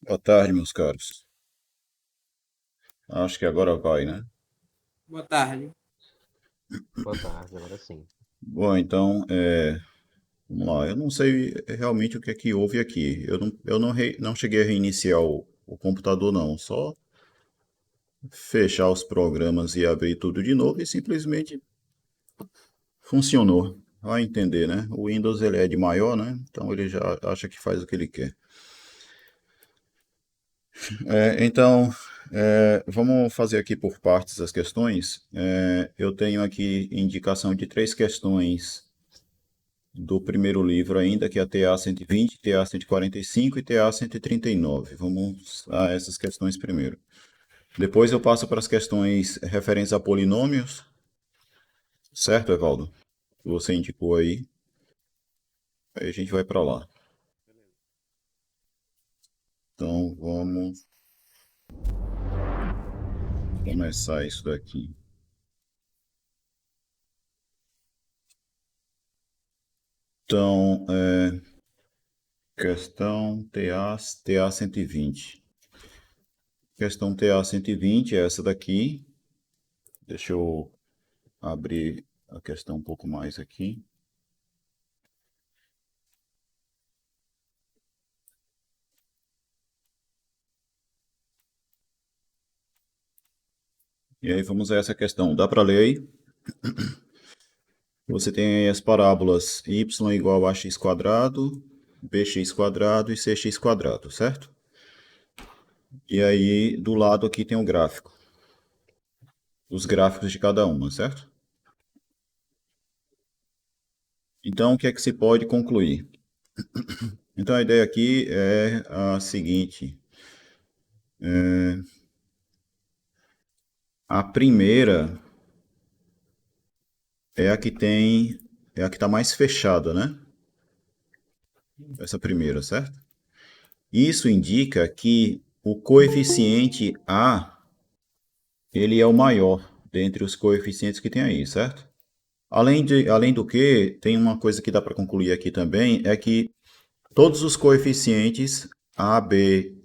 Boa tarde, meus caros. Acho que agora vai, né? Boa tarde. Boa tarde, agora sim. Bom, então, vamos lá. Eu não sei realmente o que é que houve aqui. Eu não cheguei a reiniciar o computador, não. Só fechar os programas e abrir tudo de novo e simplesmente funcionou. Vai entender, né? O Windows ele é de maior, né? Então ele já acha que faz o que ele quer. Então, vamos fazer aqui por partes as questões. Eu tenho aqui indicação de três questões do primeiro livro ainda, que é a TA 120, TA 145 e TA 139. Vamos a essas questões primeiro. Depois eu passo para as questões referentes a polinômios, certo, Evaldo? Você indicou aí a gente vai para lá. Então vamos começar isso daqui. Então, questão TA 120. Questão TA 120 é essa daqui. Deixa eu abrir a questão um pouco mais aqui. E aí vamos a essa questão. Dá para ler aí? Você tem aí as parábolas y igual a x quadrado, bx quadrado e cx quadrado, certo? E aí do lado aqui tem o gráfico, os gráficos de cada uma, certo? Então o que é que se pode concluir? Então a ideia aqui é a seguinte: a primeira é a que tem, é a que está mais fechada, né? Essa primeira, certo? Isso indica que o coeficiente a ele é o maior dentre os coeficientes que tem aí, certo? Além do que, tem uma coisa que dá para concluir aqui também, é que todos os coeficientes A, B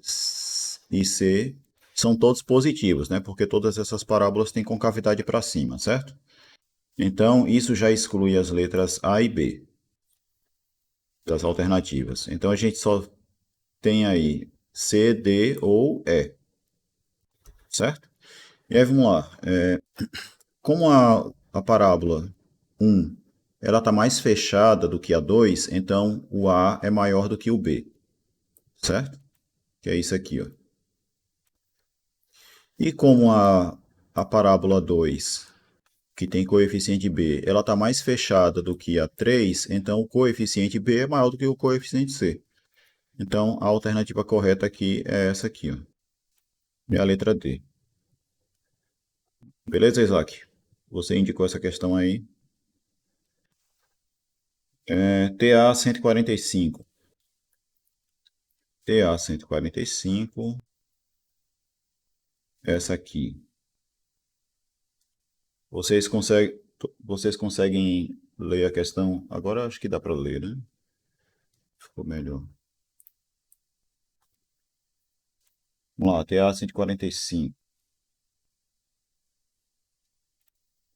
e C são todos positivos, né? Porque todas essas parábolas têm concavidade para cima, certo? Então, isso já exclui as letras A e B das alternativas. Então, a gente só tem aí C, D ou E, certo? E aí, vamos lá. Como a parábola um ela está mais fechada do que a 2, então o A é maior do que o B, certo? Que é isso aqui, ó. E como a parábola 2 que tem coeficiente B, ela está mais fechada do que a 3, então o coeficiente B é maior do que o coeficiente C. Então a alternativa correta aqui é essa aqui, ó. É a letra D. Beleza, Isaac? Você indicou essa questão aí. TA 145. TA 145, essa aqui. Vocês conseguem ler a questão? Agora acho que dá para ler, né? Ficou melhor. Vamos lá, TA 145.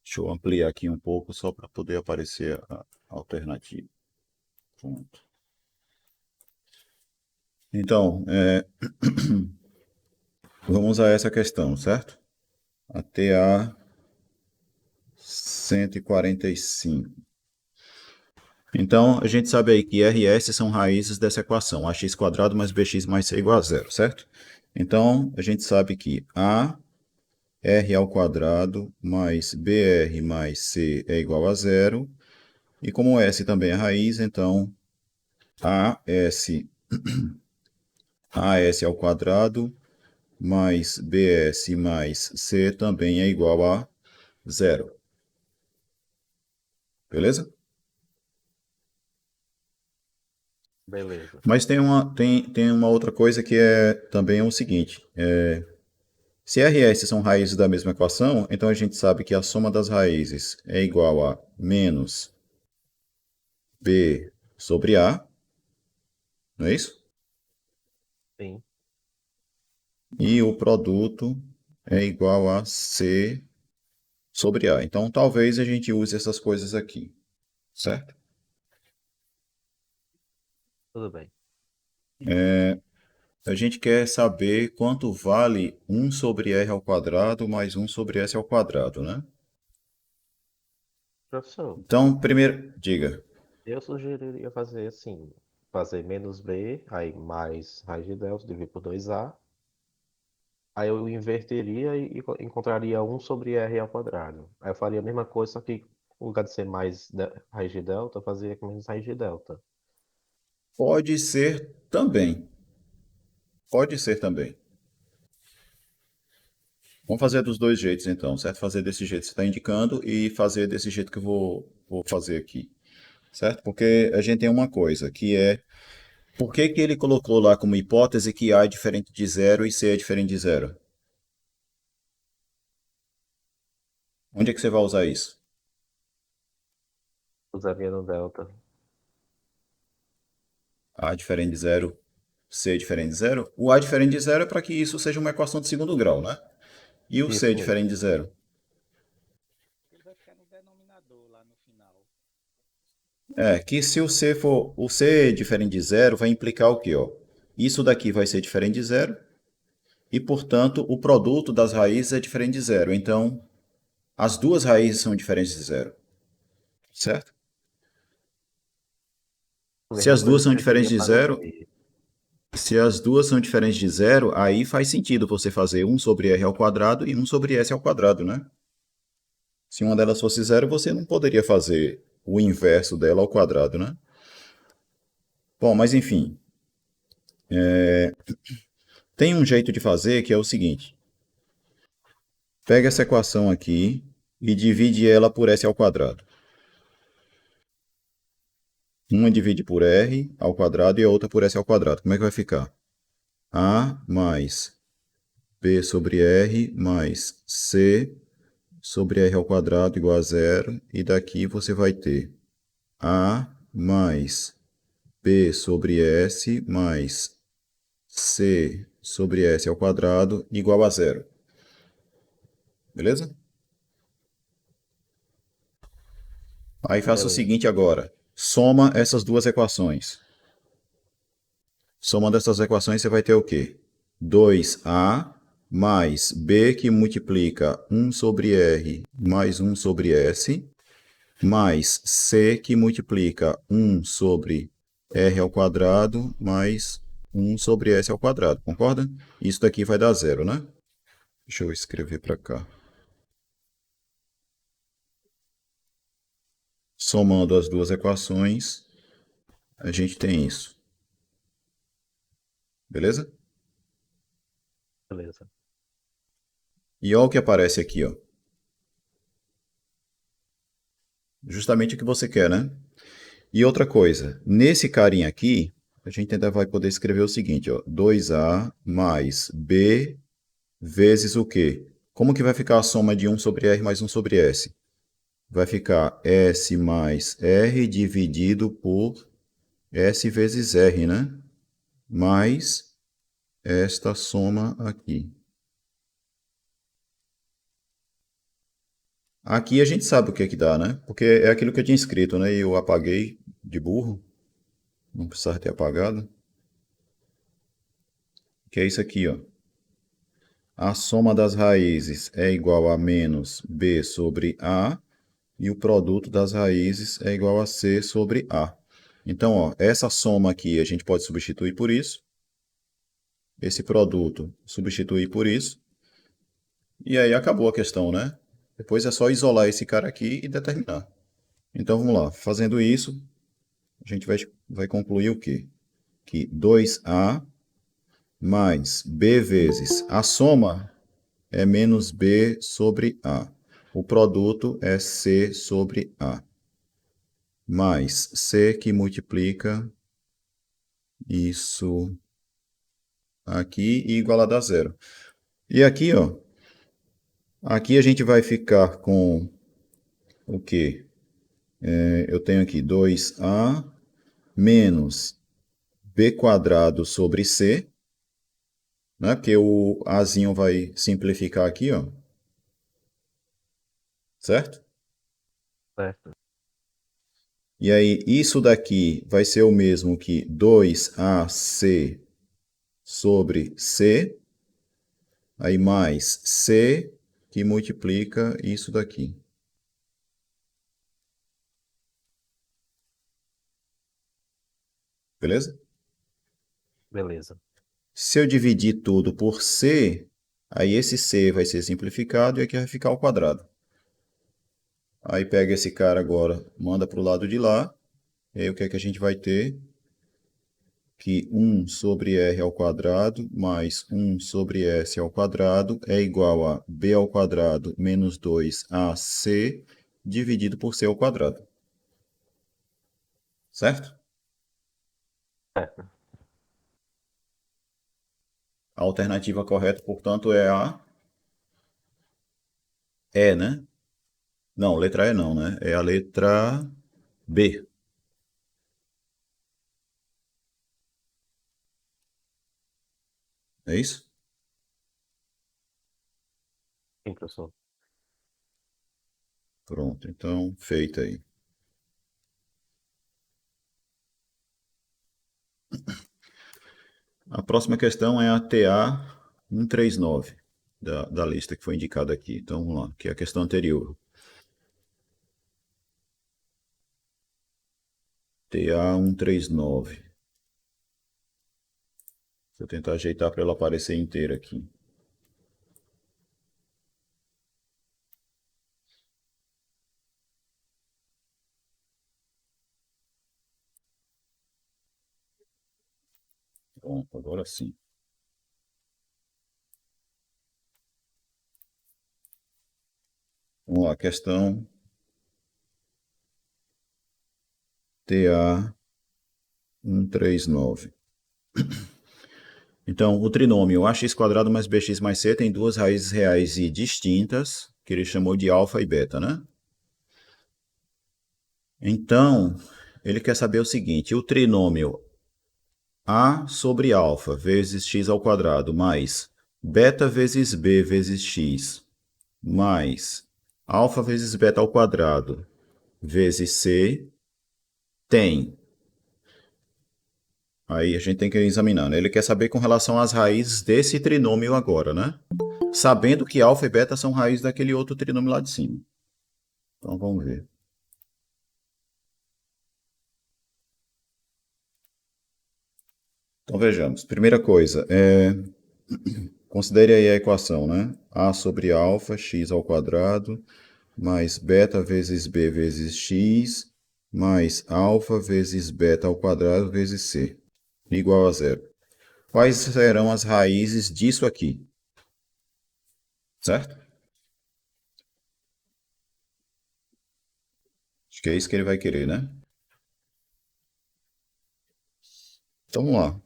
Deixa eu ampliar aqui um pouco só para poder aparecer a alternativa. Pronto. Então, vamos a essa questão, certo? A TA 145. Então, a gente sabe aí que RS são raízes dessa equação, ax quadrado mais bx mais c igual a zero, certo? Então, a gente sabe que a r ao quadrado mais br mais c é igual a zero. E como s também é raiz, então as, as ao quadrado mais bs mais c também é igual a zero. Beleza? Beleza. Mas tem uma outra coisa que é também o seguinte. Se RS são raízes da mesma equação, então a gente sabe que a soma das raízes é igual a menos b sobre a, não é isso? Sim. e o produto é igual a C sobre A. Então, talvez a gente use essas coisas aqui, certo? Tudo bem. A gente quer saber quanto vale um sobre R ao quadrado mais um sobre S ao quadrado, né? Professor, Então, primeiro, diga. eu sugeriria fazer assim, fazer menos b, aí mais raiz de delta, dividir por 2a. Aí eu inverteria e encontraria um sobre r ao quadrado. Aí eu faria a mesma coisa, só que no lugar de ser mais raiz de delta, eu fazia com menos raiz de delta. Pode ser também. Pode ser também. Vamos fazer dos dois jeitos, então, certo? Fazer desse jeito que você está indicando e fazer desse jeito que eu vou fazer aqui, certo? Porque a gente tem uma coisa, que é por que que ele colocou lá como hipótese que A é diferente de zero e C é diferente de zero? Onde é que você vai usar isso? Usaria no delta. A diferente de zero, C diferente de zero? O A diferente de zero é para que isso seja uma equação de segundo grau, né? E o C Isso mesmo. diferente de zero? Ele vai ficar no denominador lá no final. É, que se o C diferente de zero vai implicar o quê, ó? Isso daqui vai ser diferente de zero e, portanto, o produto das raízes é diferente de zero. Então, as duas raízes são diferentes de zero, certo? A Se mesma as duas coisa são que eu diferentes queria de para o zero, b. se as duas são diferentes de zero, aí faz sentido você fazer um sobre r ao quadrado e um sobre s ao quadrado, né? Se uma delas fosse zero, você não poderia fazer o inverso dela ao quadrado, né? Bom, mas enfim, tem um jeito de fazer que é o seguinte: pega essa equação aqui e divide ela por s ao quadrado. Uma divide por r ao quadrado e a outra por s ao quadrado. Como é que vai ficar? A mais b sobre r mais c sobre r ao quadrado igual a zero. E daqui você vai ter a mais b sobre s mais c sobre s ao quadrado igual a zero. Beleza? Aí faça o Beleza. seguinte agora. Soma essas duas equações. Somando essas equações, você vai ter o quê? 2a mais b que multiplica 1 sobre r mais 1 sobre s, mais c que multiplica 1 sobre r ao quadrado mais 1 sobre s ao quadrado, concorda? Isso daqui vai dar zero, né? Deixa eu escrever para cá. Somando as duas equações, a gente tem isso. Beleza? Beleza. E olha o que aparece aqui, ó. Justamente o que você quer, né? E outra coisa, nesse carinha aqui, a gente ainda vai poder escrever o seguinte, ó, 2a mais b vezes o quê? Como que vai ficar a soma de 1 sobre r mais 1 sobre s? Vai ficar s mais r dividido por s vezes r, né? Mais esta soma aqui. Aqui a gente sabe o que é que dá, né? Porque é aquilo que eu tinha escrito, né? E eu apaguei de burro. Não precisava ter apagado. Que é isso aqui, ó. A soma das raízes é igual a menos b sobre a e o produto das raízes é igual a c sobre a. Então, ó, essa soma aqui a gente pode substituir por isso. Esse produto substituir por isso. E aí acabou a questão, né? Depois é só isolar esse cara aqui e determinar. Então vamos lá. Fazendo isso, a gente vai concluir o quê? Que 2a mais b vezes a soma é menos B sobre A. O produto é C sobre A. Mais C que multiplica isso aqui e igualado a zero. E aqui, ó, aqui a gente vai ficar com o quê? Eu tenho aqui 2A menos B quadrado sobre C né? Porque o Azinho vai simplificar aqui, ó, certo? Certo. E aí, isso daqui vai ser o mesmo que 2AC sobre C, aí mais C, que multiplica isso daqui. Beleza? Beleza. Se eu dividir tudo por C, aí esse C vai ser simplificado e aqui vai ficar ao quadrado. Aí pega esse cara agora, manda para o lado de lá, e aí o que é que a gente vai ter? Que 1 sobre r ao quadrado mais 1 sobre s ao quadrado é igual a b ao quadrado menos 2ac dividido por c ao quadrado. Certo? Certo. A alternativa correta, portanto, é a E, né? Não, letra E não, né? É a letra B. É isso? Sim, professor. Pronto, então, feita aí. A próxima questão é a TA 139 da lista que foi indicada aqui. Então, vamos lá, que é a questão anterior. TA 139. Deixa eu tentar ajeitar para ela aparecer inteira aqui. Pronto, agora sim. Vamos lá, questão TA 139. Então, o trinômio ax quadrado mais bx mais c tem duas raízes reais e distintas, que ele chamou de alfa e beta, né? Então, ele quer saber o seguinte, o trinômio a sobre alfa vezes x ao quadrado mais beta vezes b vezes x mais alfa vezes beta ao quadrado vezes c tem. Aí a gente tem que ir examinando. Ele quer saber com relação às raízes desse trinômio agora, né? Sabendo que alfa e beta são raízes daquele outro trinômio lá de cima. Então vamos ver. Então vejamos. Primeira coisa, considere aí a equação, né? A sobre alfa, x ao quadrado, mais beta vezes b vezes x, mais alfa vezes beta ao quadrado vezes c, igual a zero. Quais serão as raízes disso aqui? Certo? Acho que é isso que ele vai querer, né? Então vamos lá.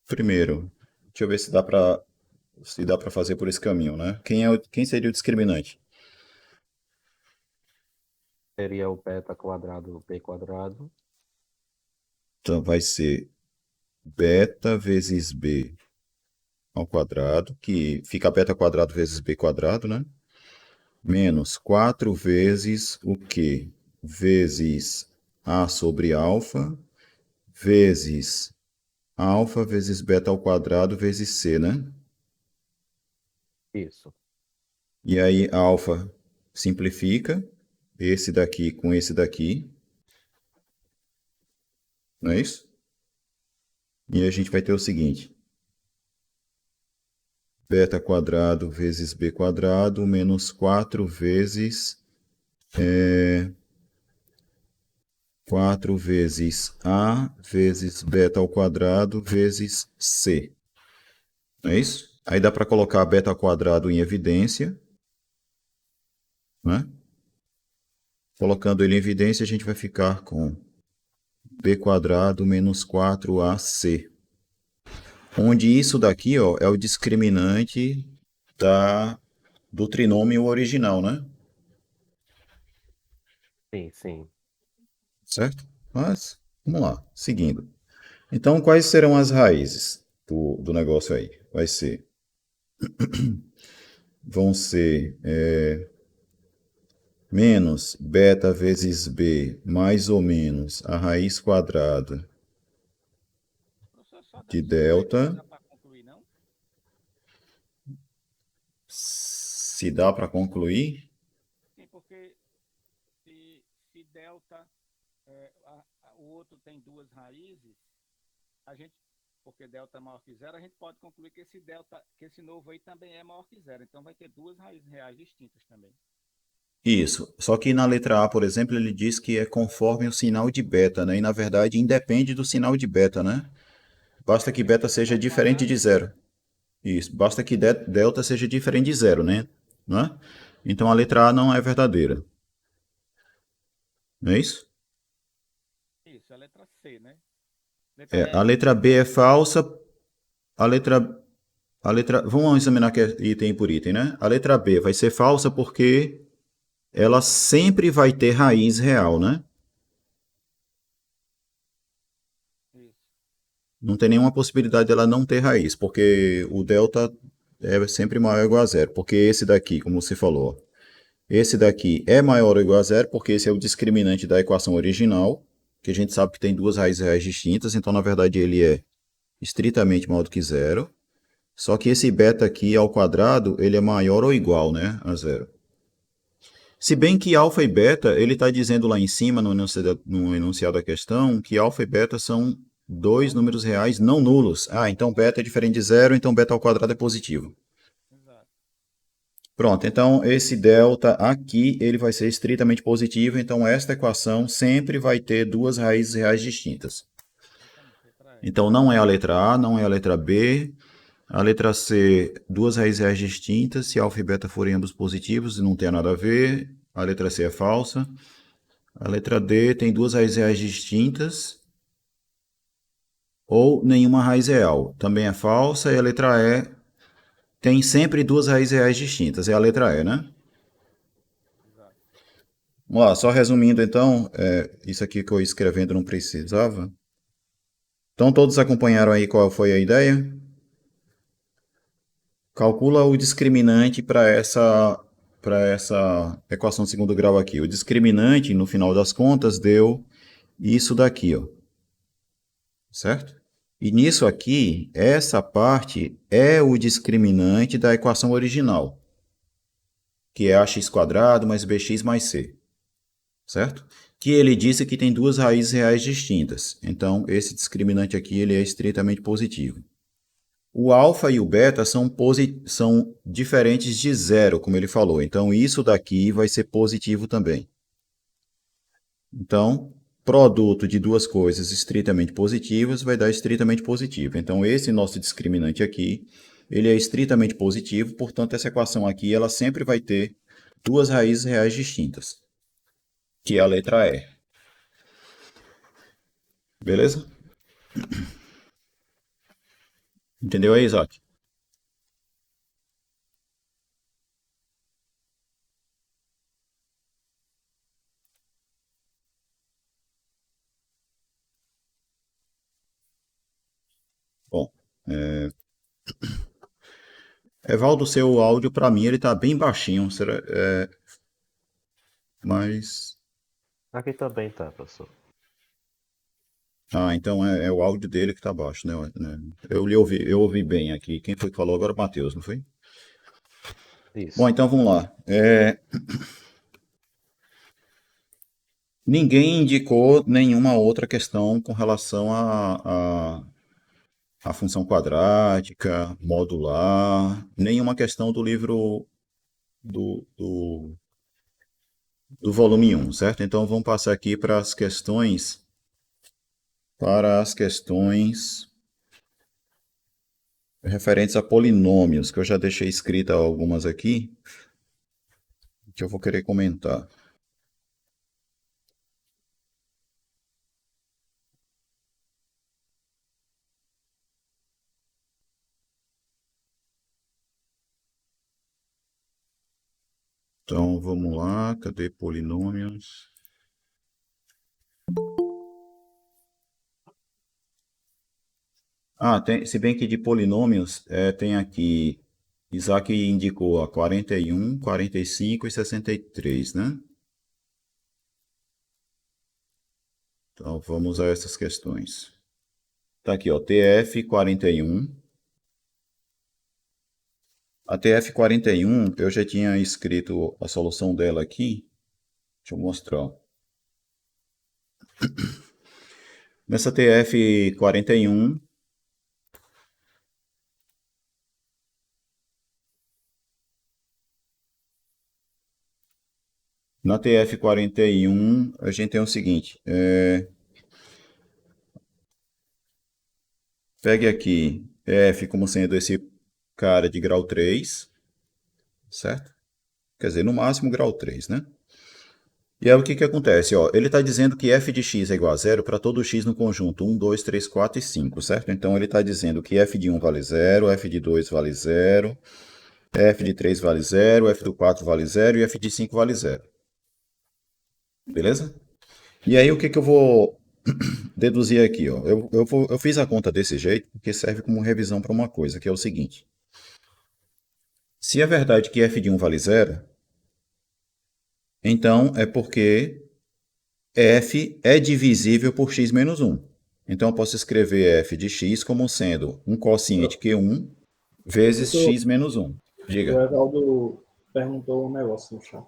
Primeiro, deixa eu ver se dá para fazer por esse caminho, né? Quem seria o discriminante? Seria o beta quadrado b quadrado. Então vai ser beta vezes b ao quadrado, que fica beta quadrado vezes b quadrado, né? Menos 4 vezes o quê? Vezes a sobre alfa, vezes alfa vezes beta ao quadrado vezes c, né? Isso. E aí alfa simplifica, esse daqui com esse daqui, não é isso? E a gente vai ter o seguinte, beta quadrado vezes b quadrado menos 4 vezes 4 vezes a vezes beta ao quadrado vezes c. Não é isso? Aí dá para colocar beta ao quadrado em evidência, né? Colocando ele em evidência, a gente vai ficar com b quadrado menos 4ac. Onde isso daqui, ó, é o discriminante do trinômio original, né? Sim, sim. Certo? Mas, vamos lá, seguindo. Então, quais serão as raízes? do negócio aí. Vão ser menos beta vezes b mais ou menos a raiz quadrada Professor, só de desse jeito aí não delta. dá para concluir, não? Se dá para concluir? Sim, porque se delta, o outro tem duas raízes, a gente, porque delta é maior que zero, a gente pode concluir que esse delta, que esse novo aí também é maior que zero. Então vai ter duas raízes reais distintas também. Isso. Só que na letra A, por exemplo, ele diz que é conforme o sinal de beta, né? E na verdade independe do sinal de beta, né? Basta que É beta porque está seja ao diferente de quadrado. zero. Isso. Basta que delta seja diferente de zero, né? Né? Então a letra A não é verdadeira. Não é isso? Isso, a letra C, né? Letra A E. letra B é falsa. A letra, vamos examinar aqui item por item, né? A letra B vai ser falsa porque ela sempre vai ter raiz real, né? Isso, Não tem nenhuma possibilidade dela não ter raiz, porque o delta é sempre maior ou igual a zero. Porque esse daqui, como você falou, esse daqui é maior ou igual a zero, porque esse é o discriminante da equação original, que a gente sabe que tem duas raízes reais distintas, então na verdade ele é estritamente maior do que zero. Só que esse beta aqui ao quadrado, ele é maior ou igual, né, a zero. Se bem que alfa e beta, ele está dizendo lá em cima, no enunciado da questão, que alfa e beta são dois não números nulo. reais não nulos. Ah, então beta é diferente de zero, então beta ao quadrado é positivo. Exato. Pronto, então esse delta aqui, ele vai ser estritamente positivo, então esta equação sempre vai ter duas raízes reais distintas. Exatamente, letra E. Então não é a letra A, não é a letra B. A letra C, duas raízes reais distintas, se alfa e beta forem ambos positivos, não tem nada a ver. A letra C é falsa. A letra D tem duas raízes reais distintas ou nenhuma raiz real. Também é falsa. E a letra E tem sempre duas raízes reais distintas. É a letra E, né? Exato. Vamos lá, só resumindo então, isso aqui que eu ia escrevendo não precisava. Então todos acompanharam aí qual foi a ideia? Calcula o discriminante para essa equação de segundo grau aqui. O discriminante, no final das contas, deu isso daqui, ó. Certo? E nisso aqui, essa parte é o discriminante da equação original, que é ax quadrado mais bx mais c. Certo? Que ele disse que tem duas raízes reais distintas. Então, esse discriminante aqui ele é estritamente positivo. O alfa e o beta são diferentes de zero, como ele falou. Então, isso daqui vai ser positivo também. Então, produto de duas coisas estritamente positivas vai dar estritamente positivo. Então, esse nosso discriminante aqui, ele é estritamente positivo, portanto, essa equação aqui ela sempre vai ter duas raízes reais distintas, que é a letra E. Beleza? Entendeu aí, Isaac? Bom, Evaldo, seu áudio para mim ele tá bem baixinho, mas Aqui também tá, professor. então é o áudio dele que tá baixo, né? Eu ouvi bem aqui. Quem foi que falou agora? O Matheus, não foi? Bom, Isso. então vamos lá. Ninguém indicou nenhuma outra questão com relação à função quadrática, modular, nenhuma questão do livro do volume um, certo? Então vamos passar aqui para as questões referentes a polinômios, que eu já deixei escrita algumas aqui, que eu vou querer comentar. Então vamos lá, cadê polinômios? Se bem que de polinômios, tem aqui, Isaac indicou ó, 41, 45 e 63, né? Então vamos a essas questões. Tá aqui, ó, TF 41. A TF 41, eu já tinha escrito a solução dela aqui. Deixa eu mostrar. Nessa TF 41, na TF 41, a gente tem o seguinte. Pegue aqui F como sendo esse cara de grau 3, certo? Quer dizer, no máximo grau 3, né? E aí o que que acontece? Ó, ele está dizendo que f de x é igual a zero para todo x no conjunto 1, 2, 3, 4 e 5, certo? Então ele está dizendo que f de 1 vale zero, f de 2 vale zero, f de 3 vale zero, f do 4 vale zero e f de 5 vale zero. Beleza? E aí o que que eu vou deduzir aqui? Ó? Eu fiz a conta desse jeito porque serve como revisão para uma coisa, que é o seguinte. Se é verdade que f de 1 vale zero, então é porque f é divisível por x menos 1. Então eu posso escrever f de x como sendo um quociente Q1 vezes Professor, x menos 1. o Diga. Evaldo perguntou um negócio no chat.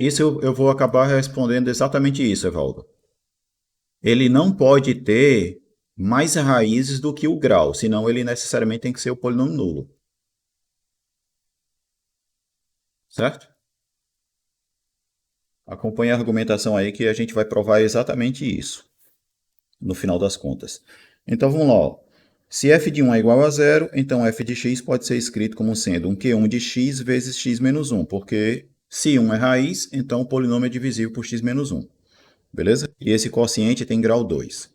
Isso eu vou acabar respondendo exatamente isso, Evaldo. Ele não pode ter mais raízes do que o grau, senão ele necessariamente tem que ser o polinômio nulo. Certo? Acompanhe a argumentação aí que a gente vai provar exatamente isso, no final das contas. Então vamos lá. Ó. Se f de 1 é igual a zero, então f de x pode ser escrito como sendo um q1 de x vezes x menos 1, porque se 1 é raiz, então o polinômio é divisível por x menos 1. Beleza? E esse quociente tem grau 2.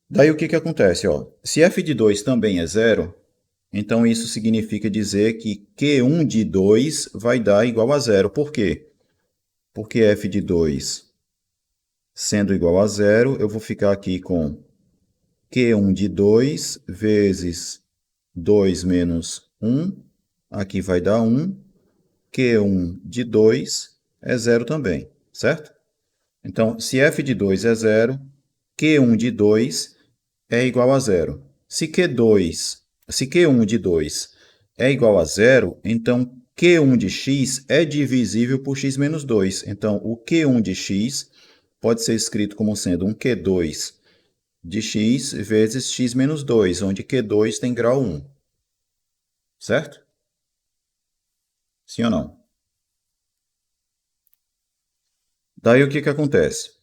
Daí o que que acontece? Ó? Se f de 2 também é zero, então isso significa dizer que q1 de 2 vai dar igual a zero. Por quê? Porque f de 2 sendo igual a zero, eu vou ficar aqui com Q1 de 2 vezes 2 menos 1, aqui vai dar 1. Q1 de 2 é zero também, certo? Então, se f de 2 é zero, Q1 de 2 é igual a zero. Se Q1 de 2 é igual a zero, então Q1 de x é divisível por x menos 2. Então, o Q1 de x pode ser escrito como sendo um Q2 de x vezes x menos 2, onde Q2 tem grau 1. Certo? Sim ou não? Daí o que que acontece?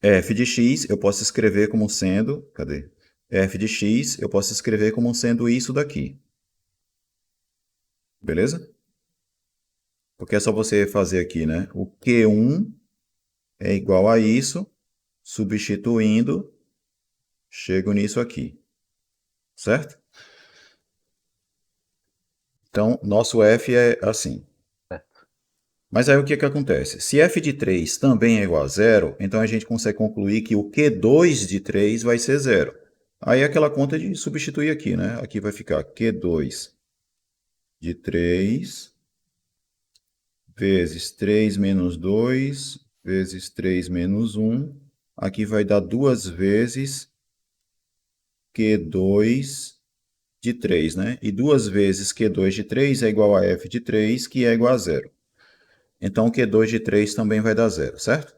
f de x eu posso escrever como sendo... Cadê? f de x eu posso escrever como sendo isso daqui. Beleza? Porque é só você fazer aqui, né? O Q1 é igual a isso, substituindo, chego nisso aqui. Certo? Então, nosso f é assim. Certo. Mas aí o que que acontece? Se f de 3 também é igual a zero, então a gente consegue concluir que o Q2 de 3 vai ser zero. Aí é aquela conta de substituir aqui, né? Aqui vai ficar Q2 de 3 vezes 3 menos 2 vezes 3 menos 1. Aqui vai dar 2 vezes Q2 de 3, né? E 2 vezes Q2 de 3 é igual a f de 3, que é igual a zero. Então, Q2 de 3 também vai dar zero, certo?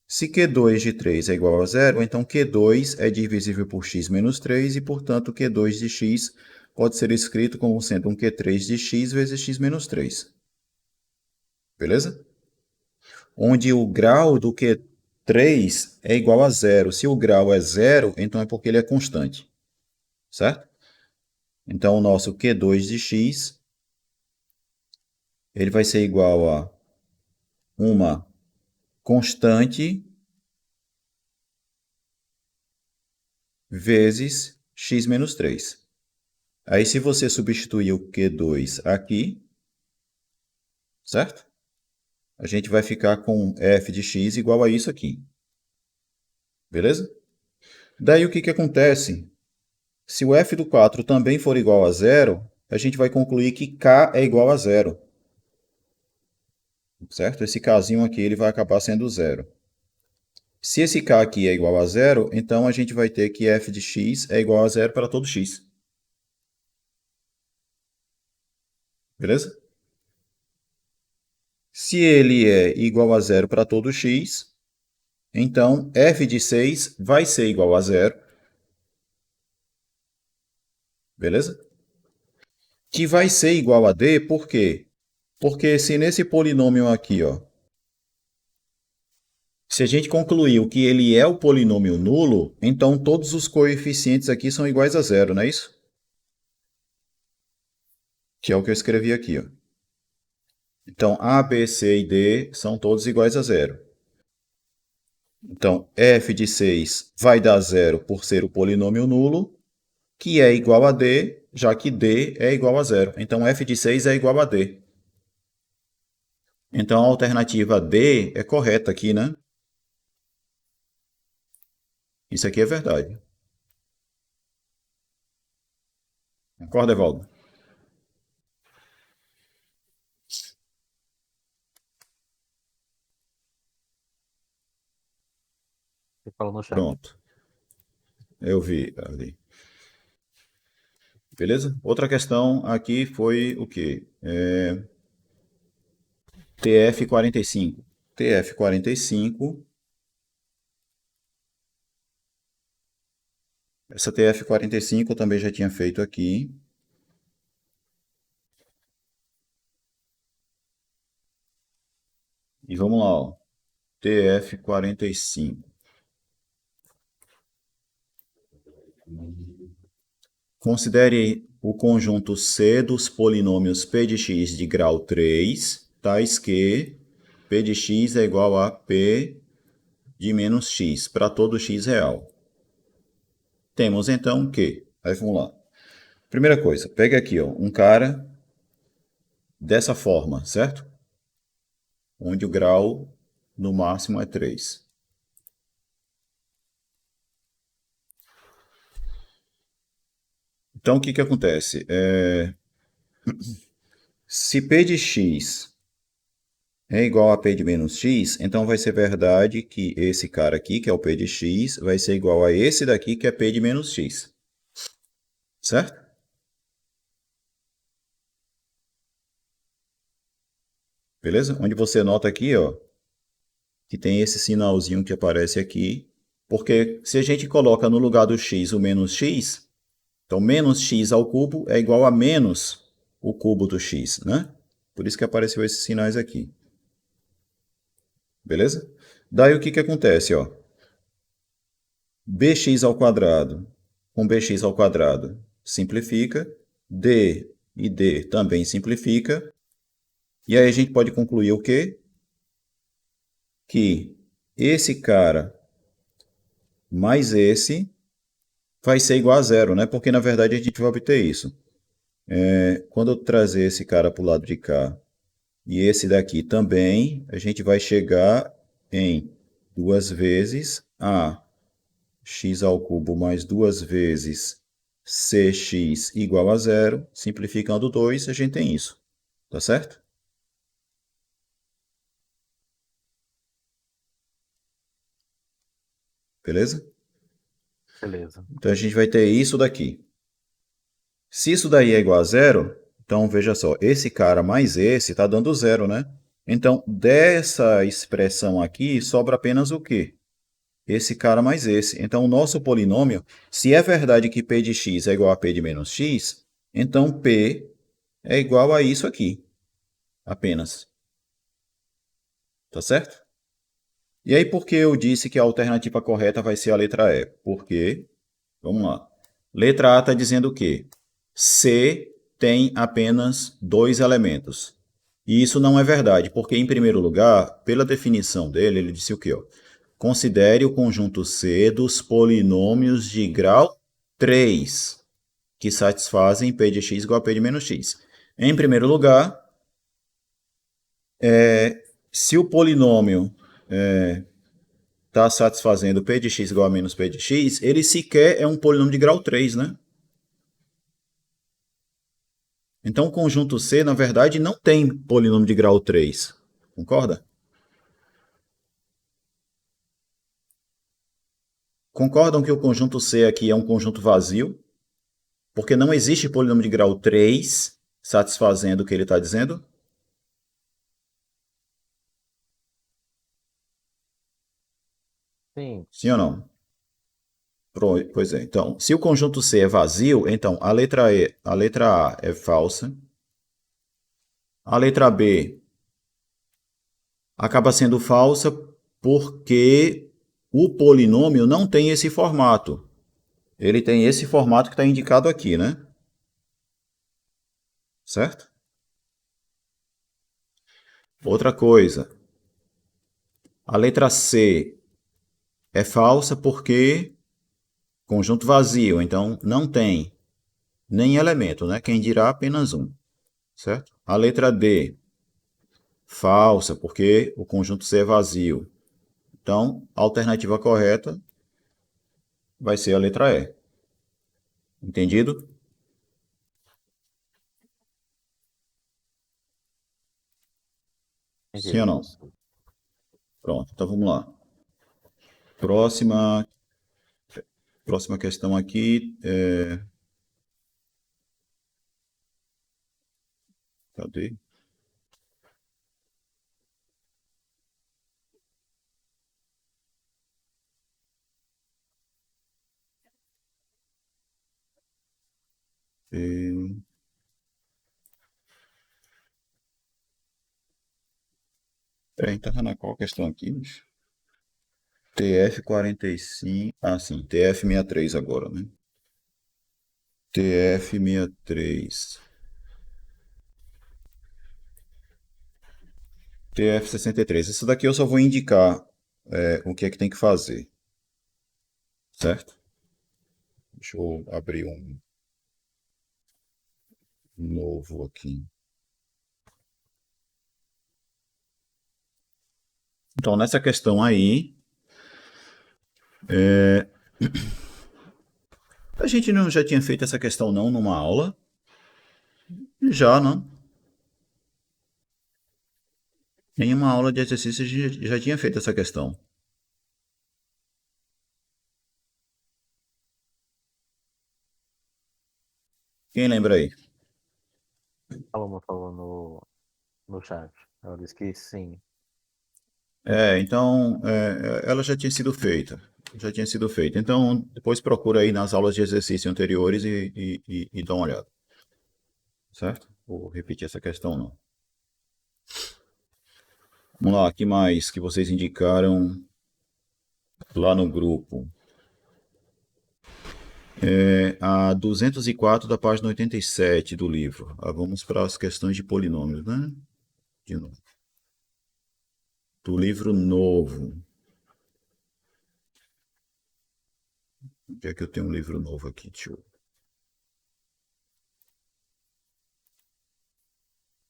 Se Q2 de 3 é igual a zero, então Q2 é divisível por x menos 3 e, portanto, Q2 de x pode ser escrito como sendo um Q3 de x vezes x menos 3. Beleza? Onde o grau do Q3 é igual a zero. Se o grau é zero, então é porque ele é constante. Certo? Então, o nosso Q2 de x ele vai ser igual a uma constante vezes x menos 3. Aí, se você substituir o Q2 aqui, certo? a gente vai ficar com f de x igual a isso aqui. Beleza? Daí o que que acontece? Se o f do 4 também for igual a zero, a gente vai concluir que k é igual a zero. Certo? Esse kzinho aqui ele vai acabar sendo zero. Se esse k aqui é igual a zero, então a gente vai ter que f de x é igual a zero para todo x. Beleza? Se ele é igual a zero para todo x, então f de 6 vai ser igual a zero. Beleza? Que vai ser igual a d, por quê? Porque se nesse polinômio aqui, ó, se a gente concluiu que ele é o polinômio nulo, então todos os coeficientes aqui são iguais a zero, não é isso? Que é o que eu escrevi aqui, ó. Então, A, B, C e D são todos iguais a zero. Então, f de 6 vai dar zero por ser o polinômio nulo, que é igual a D, já que D é igual a zero. Então, f de 6 é igual a D. Então, a alternativa D é correta aqui, né? Isso aqui é verdade. Concorda, Evaldo? Você falou no chat. Pronto. Eu vi ali. Beleza? Outra questão aqui foi o quê? TF45. TF45. Essa TF45 eu também já tinha feito aqui. E vamos lá, ó. TF45. Considere o conjunto C dos polinômios p de x de grau 3, tais que p de x é igual a p de menos x para todo x real. Temos então que, aí vamos lá. Primeira coisa, pega aqui, ó, um cara dessa forma, certo? Onde o grau no máximo é 3. Então, o que que acontece? Se p de x é igual a p de menos x, então vai ser verdade que esse cara aqui, que é o p de x, vai ser igual a esse daqui, que é p de menos x. Certo? Beleza? Onde você nota aqui, ó, que tem esse sinalzinho que aparece aqui, porque se a gente coloca no lugar do x o menos x, então menos x ao cubo é igual a menos o cubo do x, né? Por isso que apareceu esses sinais aqui. Beleza? Daí o que que acontece, ó? Bx ao quadrado com bx ao quadrado simplifica, d e d também simplifica, e aí a gente pode concluir o quê? Que esse cara mais esse vai ser igual a zero, né? Porque na verdade a gente vai obter isso. Quando eu trazer esse cara para o lado de cá e esse daqui também, a gente vai chegar em 2 vezes a x ao cubo mais 2 vezes cx igual a zero. Simplificando 2, a gente tem isso. Tá certo? Beleza? Beleza. Então a gente vai ter isso daqui. Se isso daí é igual a zero, então veja só, esse cara mais esse está dando zero, né? Então, dessa expressão aqui, sobra apenas o quê? Esse cara mais esse. Então, o nosso polinômio, se é verdade que p de x é igual a p de menos x, então p é igual a isso aqui, apenas. Tá certo? E aí, por que eu disse que a alternativa correta vai ser a letra E? Porque, vamos lá. Letra A está dizendo o quê? C tem apenas 2 elementos. E isso não é verdade, porque, em primeiro lugar, pela definição dele, ele disse o quê? Ó? Considere o conjunto C dos polinômios de grau 3, que satisfazem p de x igual a p de menos x. Em primeiro lugar, se o polinômio está satisfazendo p de x igual a menos p de x, ele sequer é um polinômio de grau 3, né? Então, o conjunto C, na verdade, não tem polinômio de grau 3. Concorda? Concordam que o conjunto C aqui é um conjunto vazio? Porque não existe polinômio de grau 3 satisfazendo o que ele está dizendo? Sim, Sim ou não? Pois é. Então, se o conjunto C é vazio, então a letra A é falsa. A letra B acaba sendo falsa porque o polinômio não tem esse formato. Ele tem esse formato que está indicado aqui, né? Certo? Outra coisa. A letra C é falsa porque conjunto vazio, então não tem nem elemento, né? Quem dirá apenas um, certo? A letra D, falsa, porque o conjunto C é vazio. Então, a alternativa correta vai ser a letra E. Entendido? Sim ou entendi. não? Pronto, então vamos lá. Próxima questão aqui. Cadê? Tá na qual questão aqui? TF45. Ah, sim. TF63 agora, né? TF63. TF63. Essa daqui eu só vou indicar o que é que tem que fazer. Certo? Deixa eu abrir um novo aqui. Então, nessa questão aí, a gente não já tinha feito essa questão não numa aula? Já, não? Em uma aula de exercício a gente já tinha feito essa questão. Quem lembra aí? A Paloma falou no chat. Ela disse que sim. Então, ela já tinha sido feita. Já tinha sido feita. Então, depois procura aí nas aulas de exercício anteriores e dá uma olhada. Certo? Vou repetir essa questão, não. Vamos lá, que mais que vocês indicaram lá no grupo? A 204 da página 87 do livro. Vamos para as questões de polinômios, né? De novo. Do livro novo. Onde é que eu tenho um livro novo aqui? Deixa eu...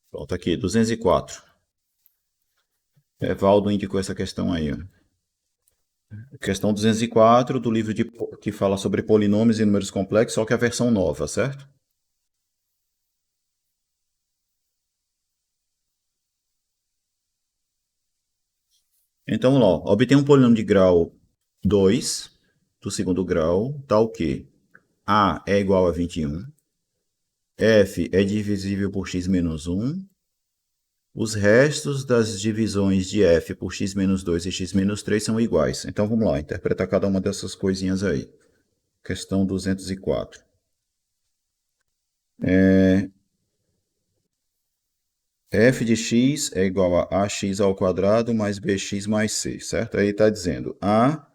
Pronto, aqui, 204. Valdo indicou essa questão aí, ó. Questão 204 do livro que fala sobre polinômios e números complexos, só que a versão nova, certo? Então, ó, obtém um polinômio de grau 2 do segundo grau, tal que A é igual a 21, F é divisível por x menos 1, os restos das divisões de F por x menos 2 e x menos 3 são iguais. Então, vamos lá, interpretar cada uma dessas coisinhas aí. Questão 204. F de x é igual a ax ao quadrado mais bx mais c, certo? Aí está dizendo A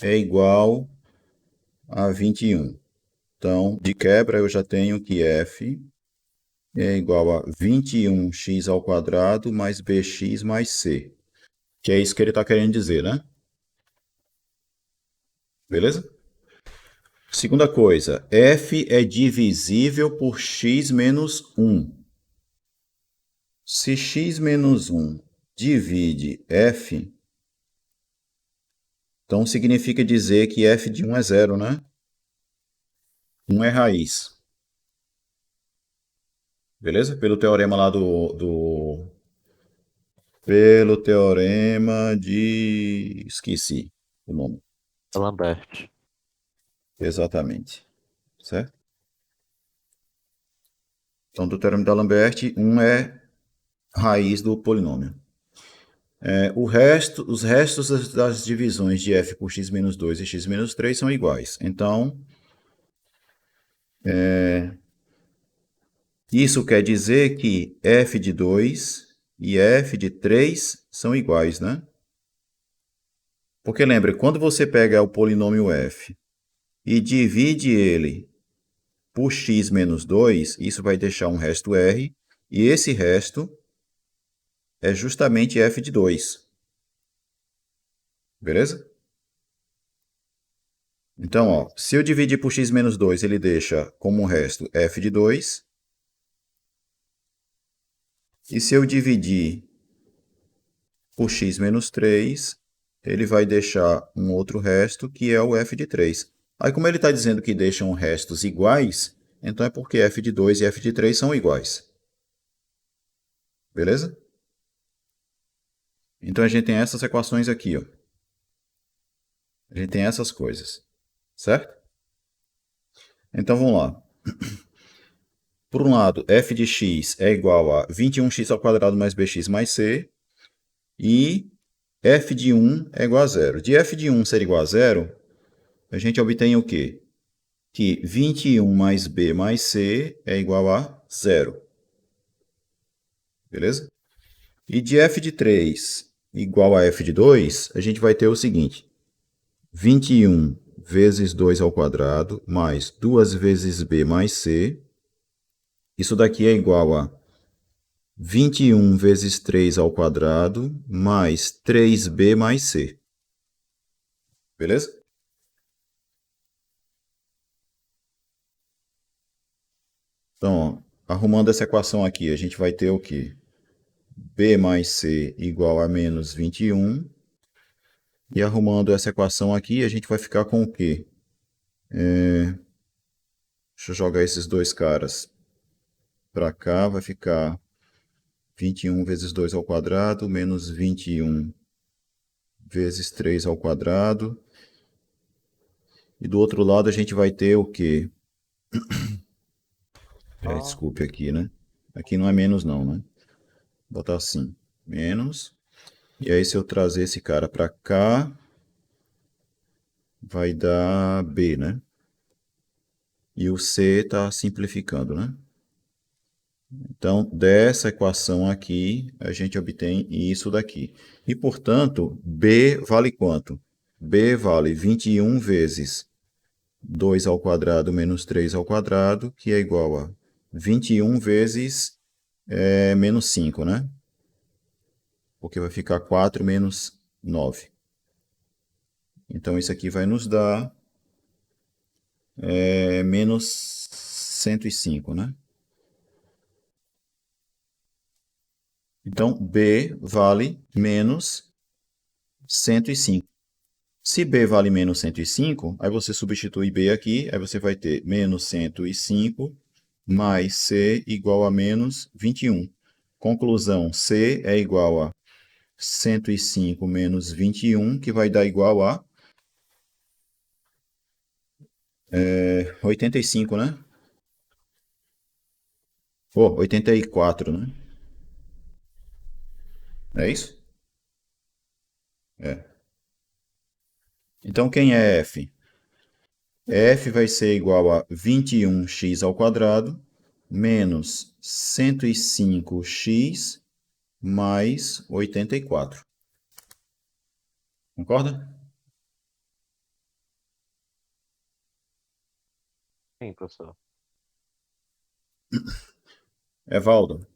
é igual a 21. Então, de quebra, eu já tenho que F é igual a 21x ao quadrado mais bx mais c. Que é isso que ele está querendo dizer, né? Beleza? Segunda coisa, F é divisível por x menos 1. Se x menos 1 divide f, então significa dizer que f de 1 é zero, né? 1 é raiz. Beleza? Pelo teorema lá pelo teorema de... Esqueci o nome. Lambert. Exatamente. Certo? Então, do teorema de D'Alembert, 1 é raiz do polinômio. Os restos das divisões de f por x menos 2 e x menos 3 são iguais. Então, isso quer dizer que f de 2 e f de 3 são iguais, né? Porque lembra, quando você pega o polinômio f e divide ele por x menos 2, isso vai deixar um resto r, e esse resto é justamente f de 2. Beleza? Então, ó, se eu dividir por x menos 2, ele deixa como resto f de 2. E se eu dividir por x menos 3, ele vai deixar um outro resto, que é o f de 3. Aí, como ele está dizendo que deixam restos iguais, então é porque f de 2 e f de 3 são iguais. Beleza? Então, a gente tem essas equações aqui, ó. A gente tem essas coisas. Certo? Então, vamos lá. Por um lado, f de x é igual a 21x ao quadrado mais bx mais c. E f de 1 é igual a zero. De f de 1 ser igual a zero, a gente obtém o quê? Que 21 mais b mais c é igual a zero. Beleza? E de f de 3 igual a f de 2, a gente vai ter o seguinte. 21 vezes 2 ao quadrado mais 2 vezes b mais c. Isso daqui é igual a 21 vezes 3 ao quadrado mais 3b mais c. Beleza? Então, ó, arrumando essa equação aqui, a gente vai ter o quê? B mais C igual a menos 21. E arrumando essa equação aqui, a gente vai ficar com o quê? Deixa eu jogar esses dois caras para cá, vai ficar 21 vezes 2 ao quadrado, menos 21 vezes 3 ao quadrado. E do outro lado a gente vai ter o quê? Desculpe aqui, né? Aqui não é menos não, né? Vou botar assim, menos. E aí se eu trazer esse cara para cá, vai dar B, né? E o C está simplificando, né? Então, dessa equação aqui, a gente obtém isso daqui. E, portanto, B vale quanto? B vale 21 vezes 2 ao quadrado menos 3 ao quadrado, que é igual a 21 vezes menos 5, né? Porque vai ficar 4 menos 9. Então, isso aqui vai nos dar menos 105, né? Então, B vale menos 105. Se B vale menos 105, aí você substitui B aqui, aí você vai ter menos 105 mais C igual a menos 21. Conclusão, C é igual a 105 menos 21, que vai dar igual a 85, né? 84, né? É isso? É. Então, quem é F? F vai ser igual a 21x ao quadrado menos 105x mais 84. Concorda? Sim, professor. Evaldo.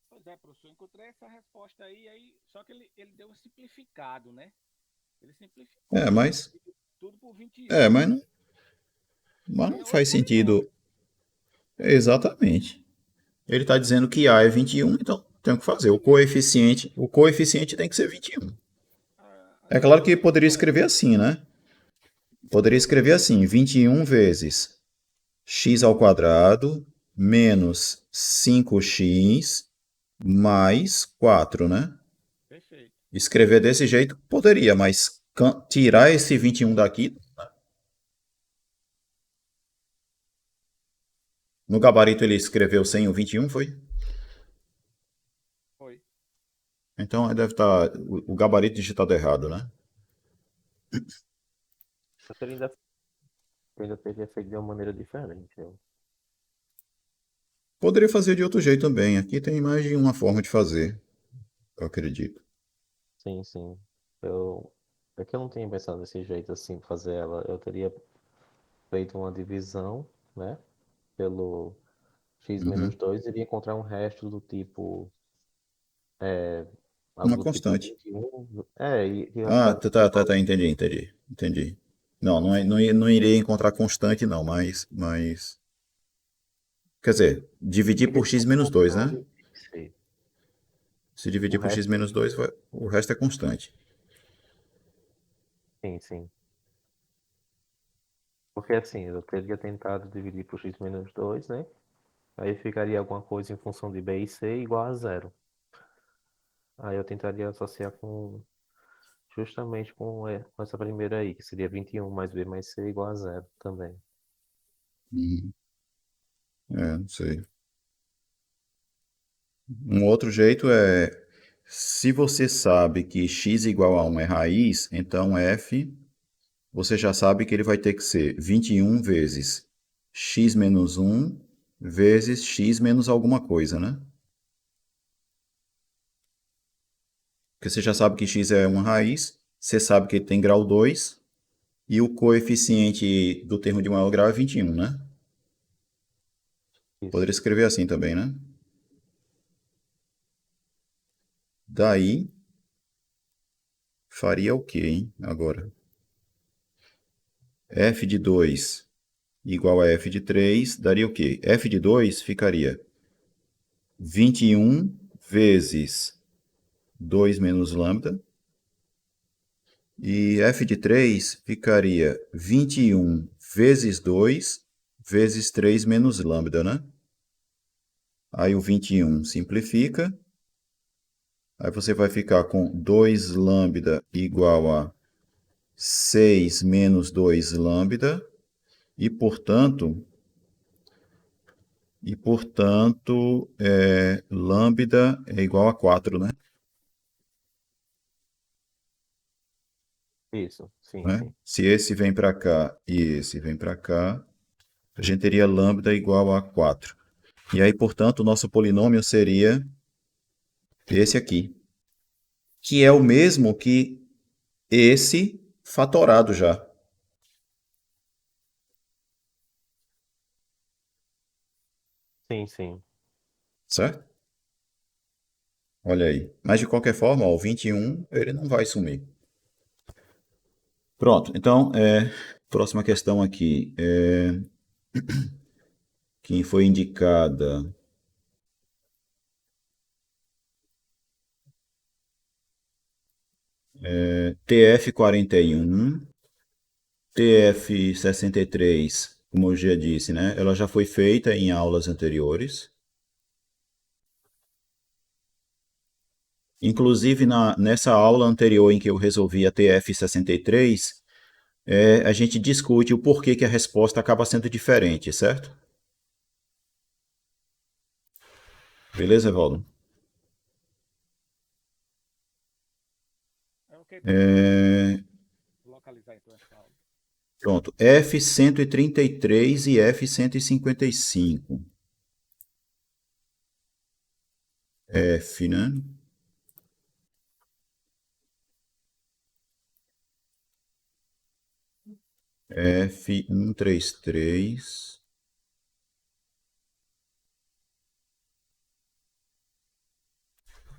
Pois é, professor, encontrei essa resposta aí, só que ele deu um simplificado, né? Ele simplificou, É, mas, tudo por é, 21. mas não E é faz outro polinômio. sentido. Exatamente. Ele está dizendo que A é 21, então tem que fazer. O coeficiente tem que ser 21. É claro que poderia escrever assim, né? Poderia escrever assim, 21 vezes x ao quadrado menos 5x mais 4, né? Perfeito. Escrever desse jeito poderia, mas tirar esse 21 daqui, no gabarito ele escreveu sem o 21, foi? Foi. Então deve estar o gabarito digitado errado, né? Mas ele ainda teria feito de uma maneira diferente. Poderia fazer de outro jeito também. Aqui tem mais de uma forma de fazer, eu acredito. Sim, sim. Eu, é que eu não tinha pensado desse jeito assim, fazer ela. Eu teria feito uma divisão, né? Pelo x menos Uhum. 2 iria encontrar um resto do tipo, algo Uma do tipo constante. 21. Ia Ah, ficar tá, entendi. Não, não iria encontrar constante, não, mas. Quer dizer, dividir iria por ter x uma menos 2, função né? de C. Se O dividir por x resto, menos 2, o resto é constante. sim, sim. Porque assim, eu teria tentado dividir por x menos 2, né? Aí ficaria alguma coisa em função de B e C igual a zero. Aí eu tentaria associar justamente com essa primeira aí, que seria 21 mais B mais C igual a zero também. Uhum. Não sei. Um outro jeito é, se você sabe que x igual a 1 é raiz, então f, você já sabe que ele vai ter que ser 21 vezes x menos 1 vezes x menos alguma coisa, né? Porque você já sabe que x é uma raiz, você sabe que ele tem grau 2 e o coeficiente do termo de maior grau é 21, né? Isso. Poderia escrever assim também, né? Daí, faria o quê, hein? Agora, f de 2 igual a f de 3 daria o quê? F de 2 ficaria 21 vezes 2 menos lambda, e f de 3 ficaria 21 vezes 2 vezes 3 menos lambda, né? Aí o 21 simplifica, aí você vai ficar com 2 lambda igual a 6 menos 2 lambda, e portanto, lambda é igual a 4, né? Isso, sim, Né? sim. Se esse vem para cá e esse vem para cá, a gente teria lambda igual a 4. E aí, portanto, o nosso polinômio seria esse aqui, que é o mesmo que esse fatorado já, Sim, sim. certo? Olha aí. Mas de qualquer forma, ó, o 21 ele não vai sumir. Pronto, então, próxima questão aqui. Quem foi indicada? TF41, TF63, como eu já disse, né? Ela já foi feita em aulas anteriores. Inclusive, nessa aula anterior em que eu resolvi a TF63, a gente discute o porquê que a resposta acaba sendo diferente, certo? Beleza, Evaldo? É ok, professor. É, Localizar então essa aula. Pronto. F133 e F155. F, né? F133.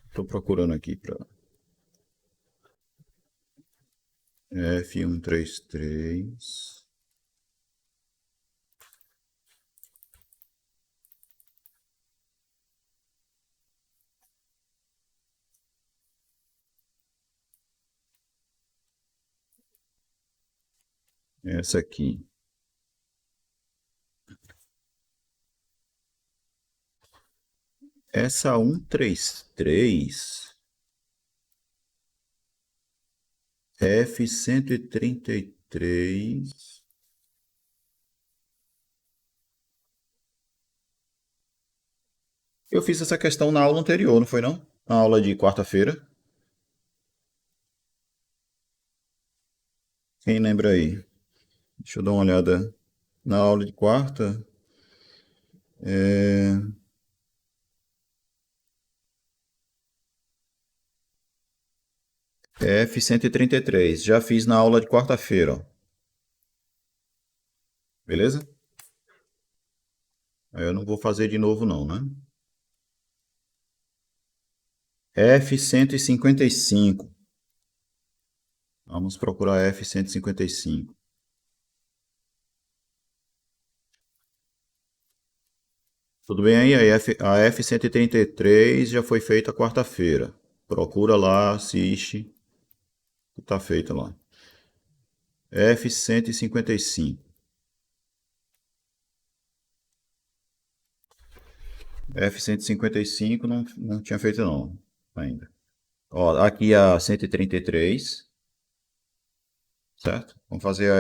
Estou procurando aqui para F133. essa aqui. Essa 133 F133. Eu fiz essa questão na aula anterior, não foi não? Na aula de quarta-feira. Quem lembra aí? Deixa eu dar uma olhada na aula de quarta. F133. Já fiz na aula de quarta-feira, ó. Beleza? Aí eu não vou fazer de novo não, né? F155. Vamos procurar F155. Tudo bem aí? A F133 já foi feita quarta-feira. Procura lá, assiste. Que tá feita lá. F155. F155 não tinha feito não, ainda. Ó, aqui a 133, certo? Vamos fazer a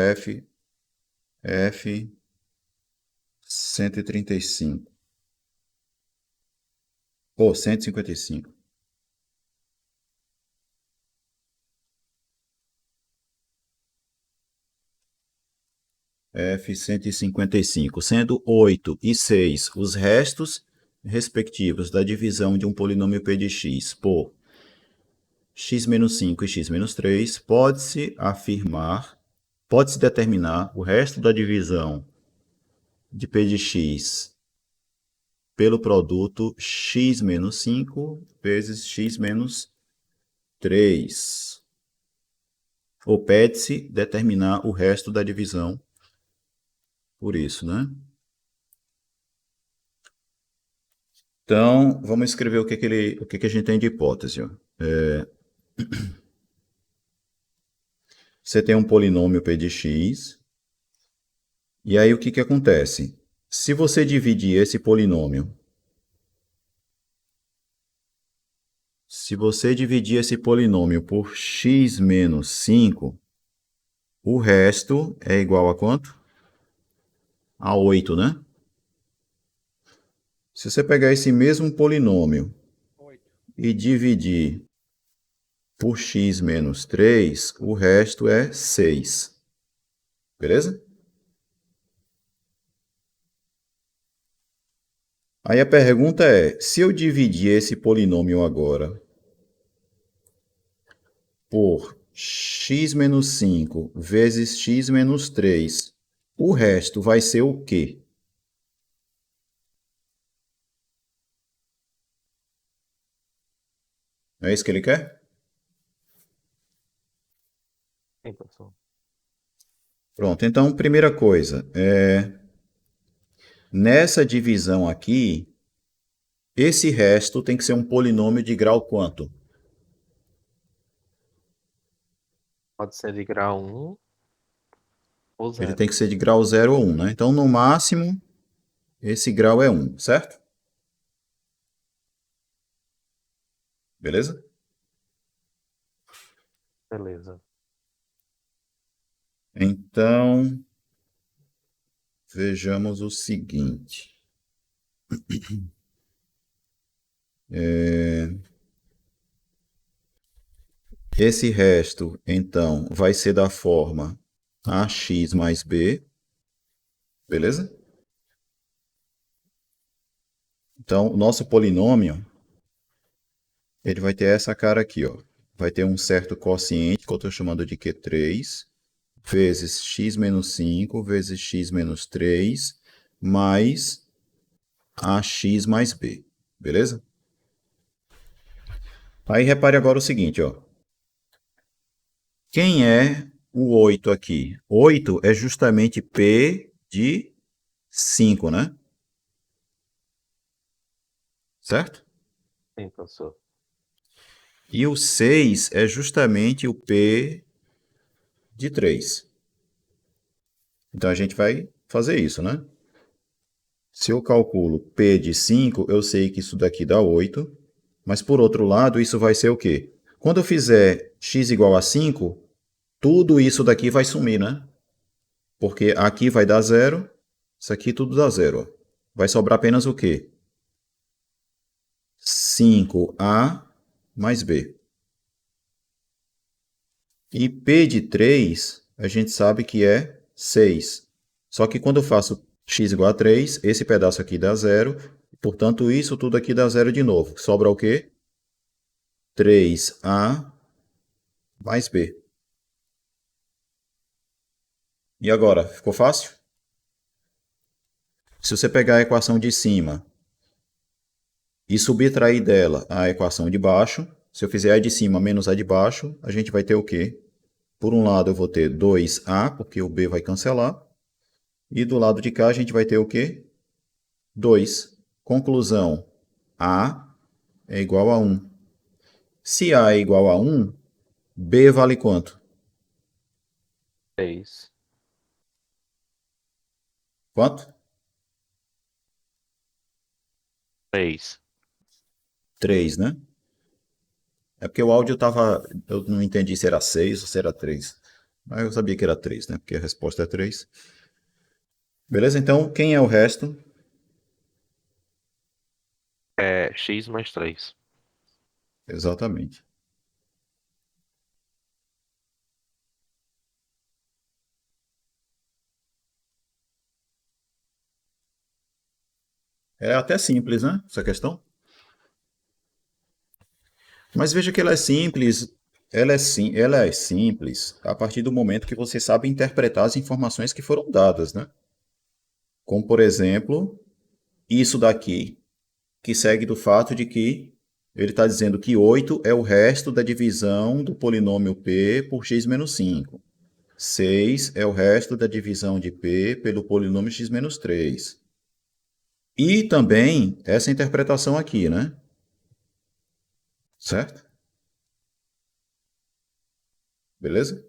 F135. Ou 155. F155, sendo 8 e 6 os restos respectivos da divisão de um polinômio p de x por x-5 e x-3, pode-se determinar o resto da divisão de p de x pelo produto x-5 vezes x-3. Ou pede-se determinar o resto da divisão por isso, né? Então, vamos escrever o que a gente tem de hipótese. Ó. Você tem um polinômio p de x, e aí o que acontece? Se você dividir esse polinômio, por x menos 5, o resto é igual a quanto? A 8, né? Se você pegar esse mesmo polinômio 8. e dividir por x menos 3, o resto é 6. Beleza? Aí a pergunta é, se eu dividir esse polinômio agora por x menos 5 vezes x menos 3, o resto vai ser o quê? É isso que ele quer? Sim, professor. Pronto, então, primeira coisa, nessa divisão aqui, esse resto tem que ser um polinômio de grau quanto? Pode ser de grau 1 ou Ele 0. tem que ser de grau 0 ou 1, né? Então, no máximo, esse grau é 1, certo? Beleza? Beleza. Então, vejamos o seguinte. Esse resto, então, vai ser da forma ax mais b, beleza? Então, o nosso polinômio, ele vai ter essa cara aqui, ó. Vai ter um certo quociente, que eu estou chamando de Q3, vezes x menos 5, vezes x menos 3, mais ax mais b, beleza? Aí repare agora o seguinte, ó. Quem é o 8 aqui? 8 é justamente P de 5, né? Certo? Sim, professor. E o 6 é justamente o P de 3. Então a gente vai fazer isso, né? Se eu calculo P de 5, eu sei que isso daqui dá 8. Mas por outro lado, isso vai ser o quê? Quando eu fizer x igual a 5, tudo isso daqui vai sumir, né? Porque aqui vai dar zero, isso aqui tudo dá zero. Ó. Vai sobrar apenas o quê? 5a mais b. E P de 3, a gente sabe que é 6. Só que quando eu faço x igual a 3, esse pedaço aqui dá zero. Portanto, isso tudo aqui dá zero de novo. Sobra o quê? 3a mais b. E agora, ficou fácil? Se você pegar a equação de cima e subtrair dela a equação de baixo, se eu fizer a de cima menos a de baixo, a gente vai ter o quê? Por um lado eu vou ter 2a, porque o b vai cancelar. E do lado de cá a gente vai ter o quê? 2. Conclusão, a é igual a 1. Se a é igual a 1, b vale quanto? 3. Quanto? 3. 3, né? É porque o áudio estava. Eu não entendi se era 6 ou se era 3. Mas eu sabia que era 3, né? Porque a resposta é 3. Beleza? Então, quem é o resto? É x mais 3. Exatamente. É até simples, né? Essa questão. Mas veja que ela é simples. Ela é simples a partir do momento que você sabe interpretar as informações que foram dadas, né? Como, por exemplo, isso daqui, que segue do fato de que ele está dizendo que 8 é o resto da divisão do polinômio p por x menos 5. 6 é o resto da divisão de p pelo polinômio x menos 3. E também essa interpretação aqui, né? Certo? Beleza?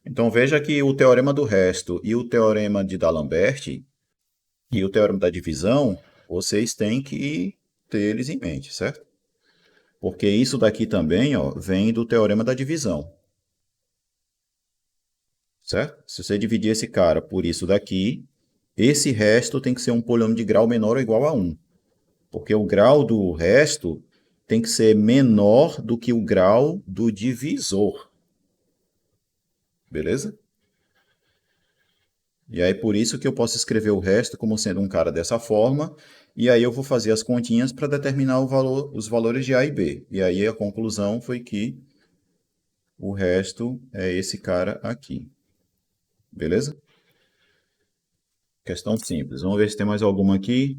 Então veja que o teorema do resto e o teorema de D'Alembert e o teorema da divisão, vocês têm que ter eles em mente, certo? Porque isso daqui também, ó, vem do teorema da divisão, certo? Se você dividir esse cara por isso daqui, esse resto tem que ser um polinômio de grau menor ou igual a 1. Porque o grau do resto tem que ser menor do que o grau do divisor. Beleza? E aí por isso que eu posso escrever o resto como sendo um cara dessa forma, e aí eu vou fazer as continhas para determinar os valores de A e B. E aí a conclusão foi que o resto é esse cara aqui. Beleza? Questão simples. Vamos ver se tem mais alguma aqui.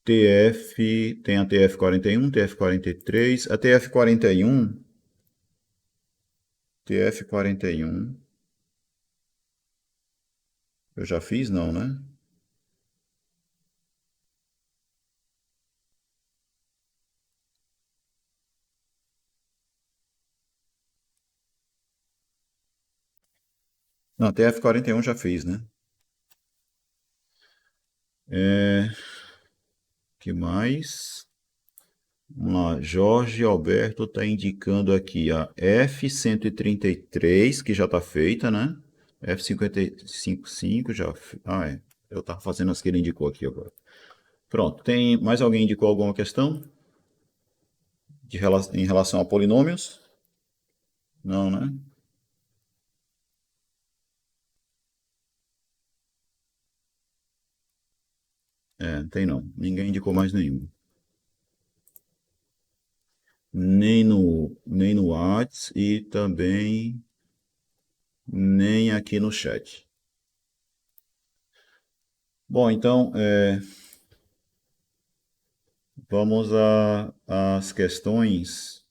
TF, tem a TF41, TF43, a TF41, eu já fiz não, né? Não, TF41 já fiz, né? Que mais? Vamos lá, Jorge Alberto está indicando aqui a F133, que já está feita, né? F55 já. Ah, é. Eu estava fazendo as que ele indicou aqui agora. Pronto, tem mais alguém indicou alguma questão em relação a polinômios? Não, né? É, tem não. Ninguém indicou mais nenhum. Nem no Whats e também nem aqui no chat. Bom, então, vamos às questões.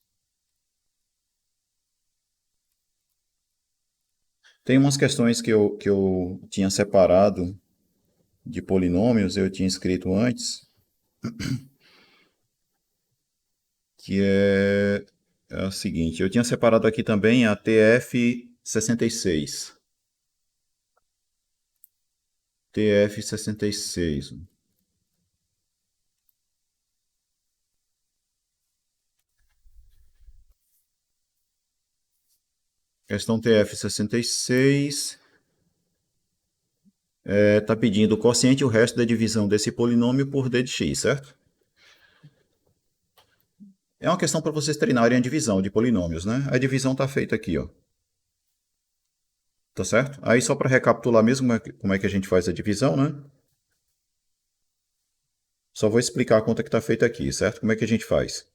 Tem umas questões que eu tinha separado de polinômios, eu tinha escrito antes, que é o seguinte, eu tinha separado aqui também a TF66. TF66. Questão TF66 está pedindo o quociente e o resto da divisão desse polinômio por d de x, certo? É uma questão para vocês treinarem a divisão de polinômios, né? A divisão está feita aqui, ó. Tá certo? Aí só para recapitular mesmo como é que a gente faz a divisão, né? Só vou explicar a conta que está feita aqui, certo? Como é que a gente faz?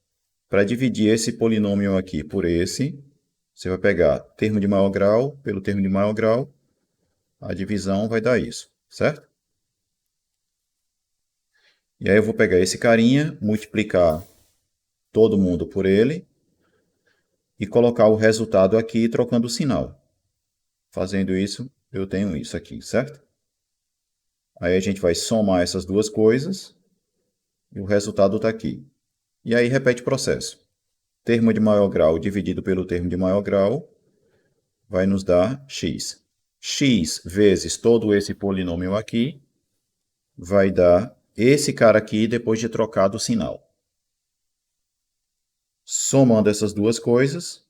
Para dividir esse polinômio aqui por esse, você vai pegar termo de maior grau pelo termo de maior grau, a divisão vai dar isso, certo? E aí eu vou pegar esse carinha, multiplicar todo mundo por ele e colocar o resultado aqui trocando o sinal. Fazendo isso, eu tenho isso aqui, certo? Aí a gente vai somar essas duas coisas e o resultado está aqui. E aí repete o processo. Termo de maior grau dividido pelo termo de maior grau vai nos dar x. X vezes todo esse polinômio aqui vai dar esse cara aqui depois de trocado o sinal. Somando essas duas coisas,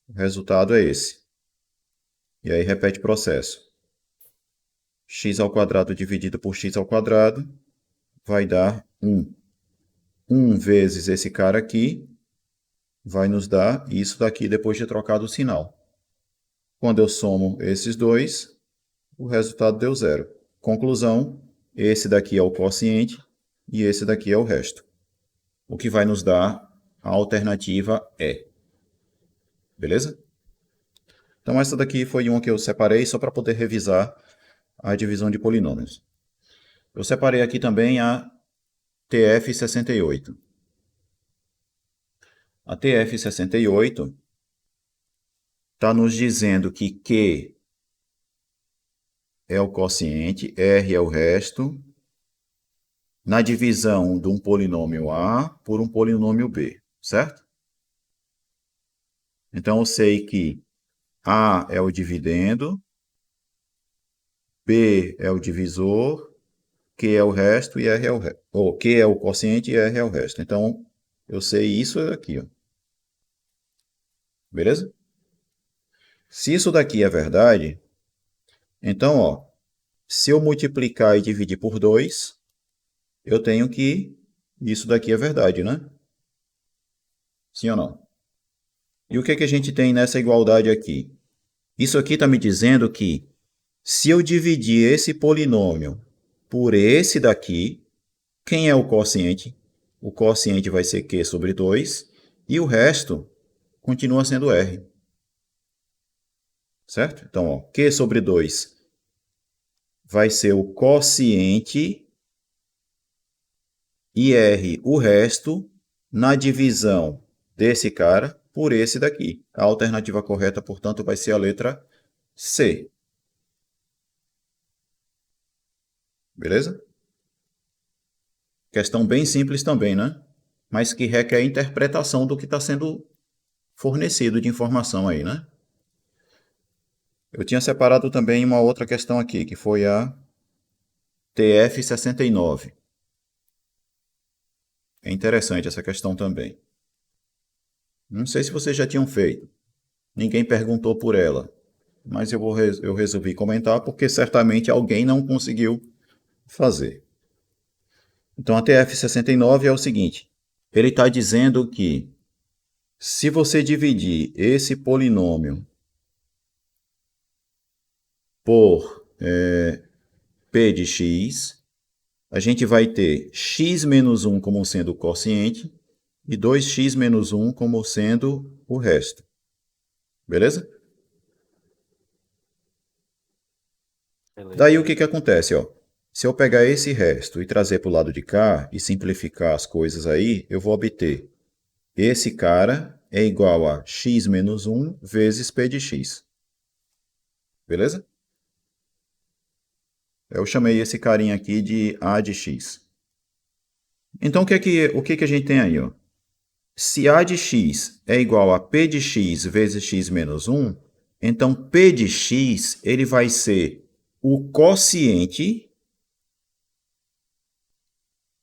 o resultado é esse. E aí repete o processo. X ao quadrado dividido por x ao quadrado vai dar 1. 1 vezes esse cara aqui vai nos dar isso daqui depois de trocado o sinal. Quando eu somo esses dois, o resultado deu 0. Conclusão, esse daqui é o quociente e esse daqui é o resto. O que vai nos dar a alternativa E. Beleza? Então essa daqui foi uma que eu separei só para poder revisar a divisão de polinômios. Eu separei aqui também a TF68. A TF68 está nos dizendo que Q é o quociente, R é o resto, na divisão de um polinômio A por um polinômio B, certo? Então eu sei que A é o dividendo, B é o divisor, Q é o resto e R é o resto. Ou Q é o quociente e R é o resto. Então eu sei isso aqui, ó. Beleza? Se isso daqui é verdade, então, ó, se eu multiplicar e dividir por 2, eu tenho que isso daqui é verdade, né? Sim ou não? E o que é que a gente tem nessa igualdade aqui? Isso aqui está me dizendo que se eu dividir esse polinômio por esse daqui, quem é o quociente? O quociente vai ser Q sobre 2 e o resto continua sendo R. Certo? Então, ó, Q sobre 2 vai ser o quociente e R o resto na divisão desse cara por esse daqui. A alternativa correta, portanto, vai ser a letra C. Beleza? Questão bem simples também, né? Mas que requer interpretação do que está sendo fornecido de informação aí, né? Eu tinha separado também uma outra questão aqui, que foi a TF69. É interessante essa questão também. Não sei se vocês já tinham feito. Ninguém perguntou por ela. Mas eu resolvi comentar porque certamente alguém não conseguiu fazer. Então a TF69 é o seguinte. Ele está dizendo que se você dividir esse polinômio por P de x, a gente vai ter x menos 1 como sendo o quociente e 2x menos 1 como sendo o resto. Beleza? Beleza. Daí o que acontece? Ó? Se eu pegar esse resto e trazer para o lado de cá e simplificar as coisas aí, eu vou obter esse cara é igual a x menos 1 vezes P de x. Beleza? Eu chamei esse carinha aqui de A de x. Então, o que a gente tem aí? Ó? Se A de x é igual a P de x vezes x menos 1, então P de x ele vai ser o quociente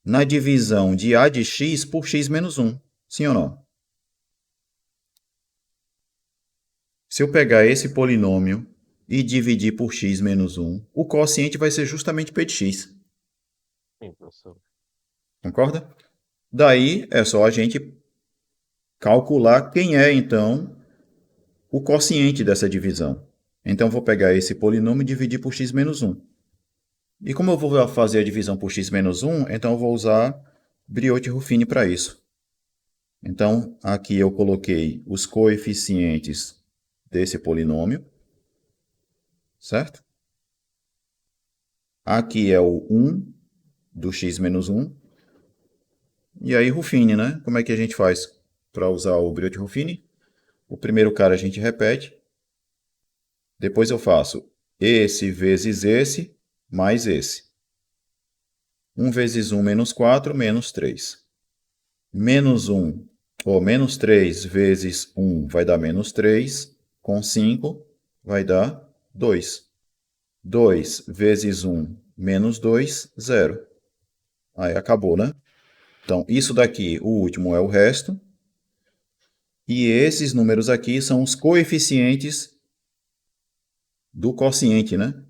na divisão de A de x por x menos 1. Sim ou não? Se eu pegar esse polinômio e dividir por x menos 1, o quociente vai ser justamente P de x. Sim, professor. Concorda? Daí é só a gente calcular quem é, então, o quociente dessa divisão. Então, vou pegar esse polinômio e dividir por x menos 1. E como eu vou fazer a divisão por x menos 1, então eu vou usar Briot-Ruffini para isso. Então, aqui eu coloquei os coeficientes desse polinômio, certo? Aqui é o 1 do x menos 1. E aí, Ruffini, né? Como é que a gente faz para usar o Briot-Ruffini? O primeiro cara a gente repete. Depois eu faço esse vezes esse, mais esse. 1 vezes 1 menos 4, menos 3. Menos 1, ou menos 3 vezes 1 vai dar menos 3. Com 5 vai dar 2. 2 vezes 1 menos 2, 0. Aí acabou, né? Então, isso daqui, o último é o resto. E esses números aqui são os coeficientes do quociente, né?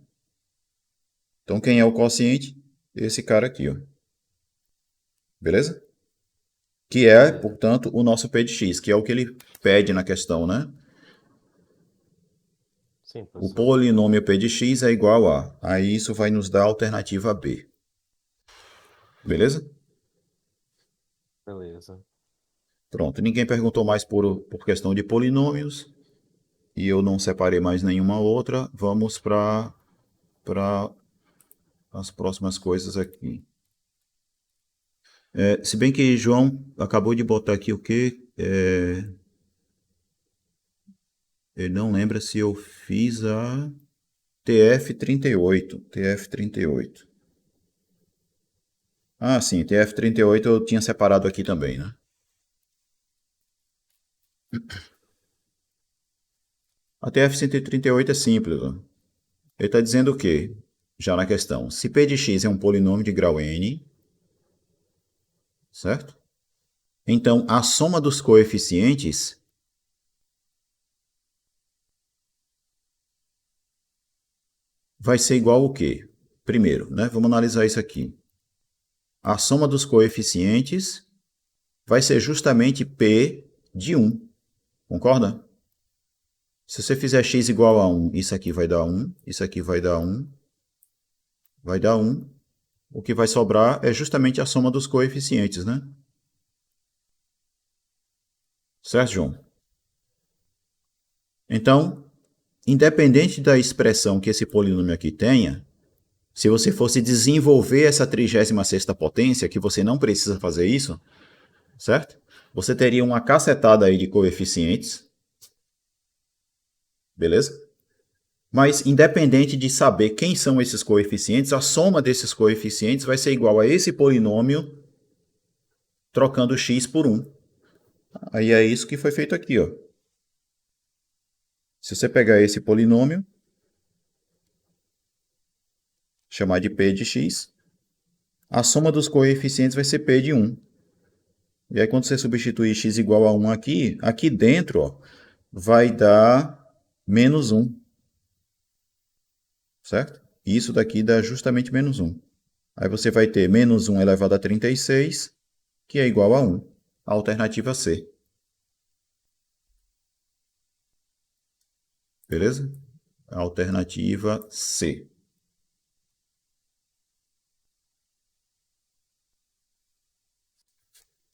Então, quem é o quociente? Esse cara aqui, ó. Beleza? Que é, portanto, o nosso P de x, que é o que ele pede na questão, né? Sim, O professor. polinômio P de x é igual a. Aí isso vai nos dar a alternativa B. Beleza? Beleza. Pronto. Ninguém perguntou mais por questão de polinômios. E eu não separei mais nenhuma outra. Vamos para as próximas coisas aqui. Se bem que João acabou de botar aqui o quê? Ele não lembra se eu fiz a TF38. TF38. Ah, sim, TF38 eu tinha separado aqui também, né? A TF138 é simples, ó. Ele está dizendo o quê? Já na questão. Se P de x é um polinômio de grau n, certo? Então, a soma dos coeficientes vai ser igual ao quê? Primeiro, né? Vamos analisar isso aqui. A soma dos coeficientes vai ser justamente P de 1. Concorda? Se você fizer x igual a 1, isso aqui vai dar 1, isso aqui vai dar 1, vai dar 1. O que vai sobrar é justamente a soma dos coeficientes, né? Certo, João? Então, independente da expressão que esse polinômio aqui tenha, se você fosse desenvolver essa 36ª potência, que você não precisa fazer isso, certo? Você teria uma cacetada aí de coeficientes, beleza? Mas independente de saber quem são esses coeficientes, a soma desses coeficientes vai ser igual a esse polinômio trocando x por 1. Aí é isso que foi feito aqui, ó. Se você pegar esse polinômio, chamar de P de x, a soma dos coeficientes vai ser P de 1. E aí quando você substituir x igual a 1 aqui, aqui dentro, ó, vai dar menos 1. Certo? E isso daqui dá justamente menos 1. Aí você vai ter menos 1 elevado a 36, que é igual a 1. A alternativa C. Beleza? A alternativa C.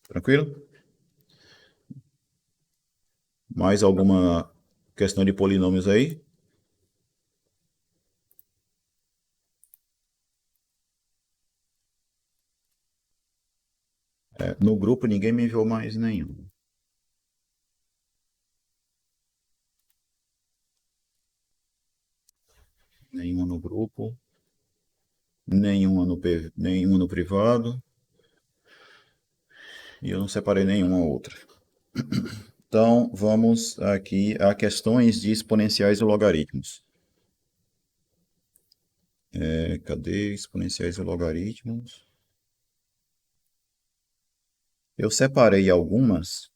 Tranquilo? Mais alguma questão de polinômios aí? No grupo ninguém me enviou mais nenhum. Nenhuma no grupo. Nenhuma no privado. E eu não separei nenhuma outra. Então, vamos aqui a questões de exponenciais e logaritmos. Cadê exponenciais e logaritmos? Eu separei algumas.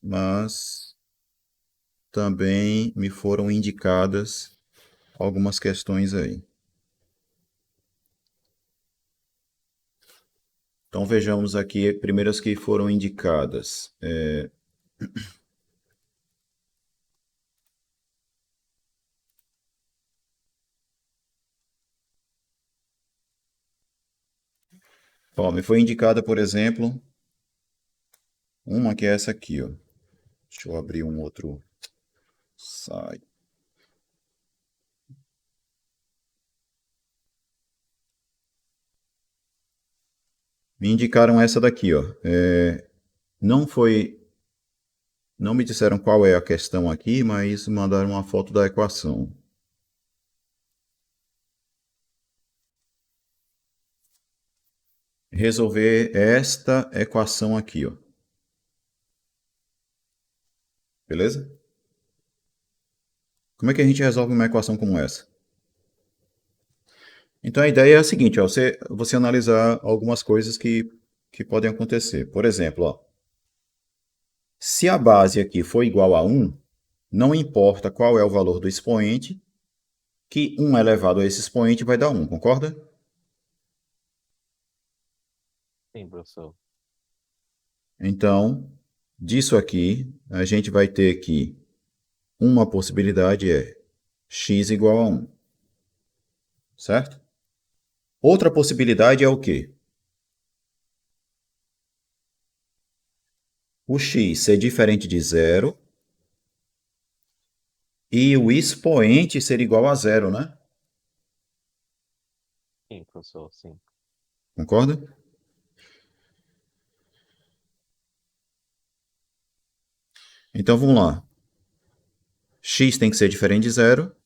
Mas também me foram indicadas algumas questões aí. Então vejamos aqui primeiras que foram indicadas. Ó, me foi indicada, por exemplo, uma que é essa aqui, ó. Deixa eu abrir um outro site. Me indicaram essa daqui, ó. Não foi, não me disseram qual é a questão aqui, mas mandaram uma foto da equação. Resolver esta equação aqui, ó. Beleza? Como é que a gente resolve uma equação como essa? Então a ideia é a seguinte, ó, você analisar algumas coisas que podem acontecer. Por exemplo, ó, se a base aqui for igual a 1, não importa qual é o valor do expoente, que 1 elevado a esse expoente vai dar 1, concorda? Sim, professor. Então, disso aqui, a gente vai ter que uma possibilidade é x igual a 1, certo? Outra possibilidade é o quê? O x ser diferente de zero e o expoente ser igual a zero, né? Sim, professor, sim. Concorda? Então vamos lá. X tem que ser diferente de zero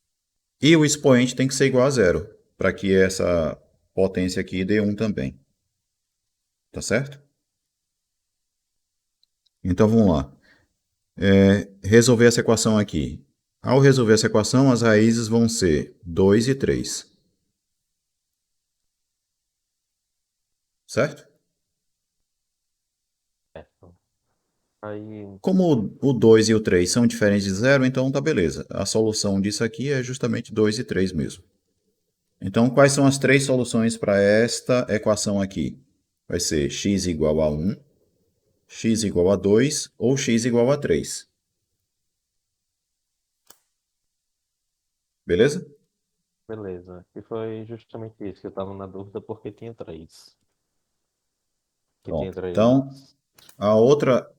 e o expoente tem que ser igual a zero, para que essa potência aqui dê 1 também. Tá certo? Então vamos lá. Resolver essa equação aqui. Ao resolver essa equação, as raízes vão ser 2 e 3. Certo? Certo. Aí, Como o 2 e o 3 são diferentes de zero, então tá beleza. A solução disso aqui é justamente 2 e 3 mesmo. Então, quais são as três soluções para esta equação aqui? Vai ser x igual a 1, x igual a 2 ou x igual a 3. Beleza? beleza. E foi justamente isso que eu estava na dúvida, porque tinha três. Que tinha Pronto. três. Então, a outra...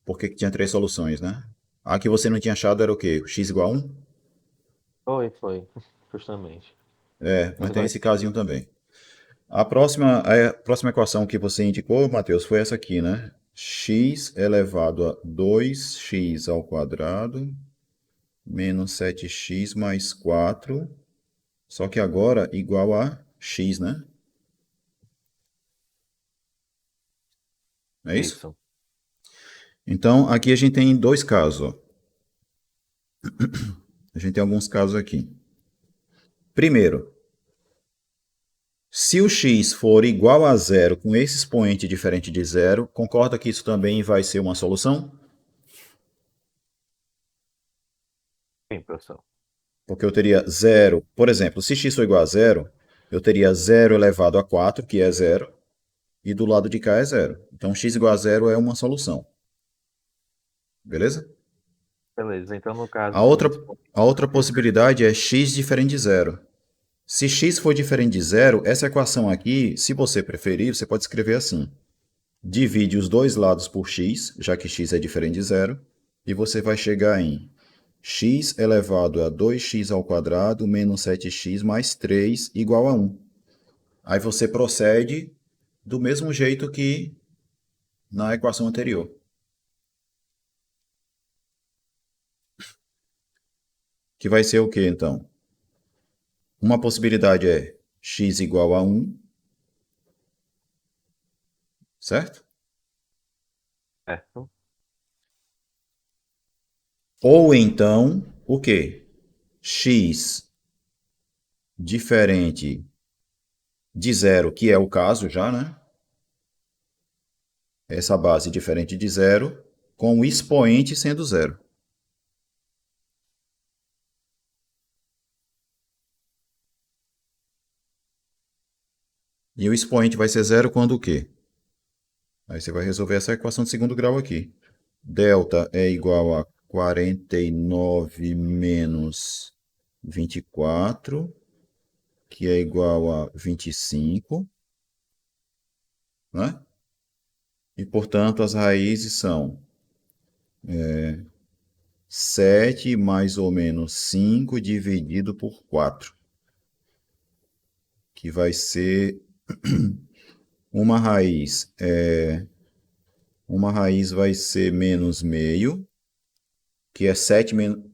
Por que que tinha três soluções, né? A que você não tinha achado era o quê? X igual a 1? Foi, justamente. Mas Mas tem agora esse casinho também. A próxima equação que você indicou, Matheus, foi essa aqui, né? X elevado a 2x ao quadrado menos 7x mais 4, só que agora igual a x, né? É isso? isso. Então, aqui a gente tem dois casos, ó. A gente tem alguns casos aqui. Primeiro, se o x for igual a zero com esse expoente diferente de zero, concorda que isso também vai ser uma solução? Sim, professor. Porque eu teria zero, por exemplo, se x for igual a zero, eu teria zero elevado a 4, que é zero, e do lado de cá é zero. Então, x igual a zero é uma solução. Beleza? Beleza, então no A caso, se o outra, expoente a outra possibilidade é x diferente de zero. Se x for diferente de zero, essa equação aqui, se você preferir, você pode escrever assim. Divide os dois lados por x, já que x é diferente de zero, e você vai chegar em x elevado a 2x ao quadrado menos 7x mais 3 igual a 1. Aí você procede do mesmo jeito que na equação anterior. Que vai ser o que então? Uma possibilidade é x igual a 1 certo? Certo? Ou então, o quê? X diferente de zero, que é o caso já, né? Essa base diferente de zero, com o expoente sendo zero. E o expoente vai ser zero quando o quê? Aí você vai resolver essa equação de segundo grau aqui. Delta é igual a 49 menos 24, que é igual a 25, né? E, portanto, as raízes são 7 mais ou menos 5 dividido por 4, que vai ser uma raiz. Uma raiz vai ser menos meio, que é 7 menos...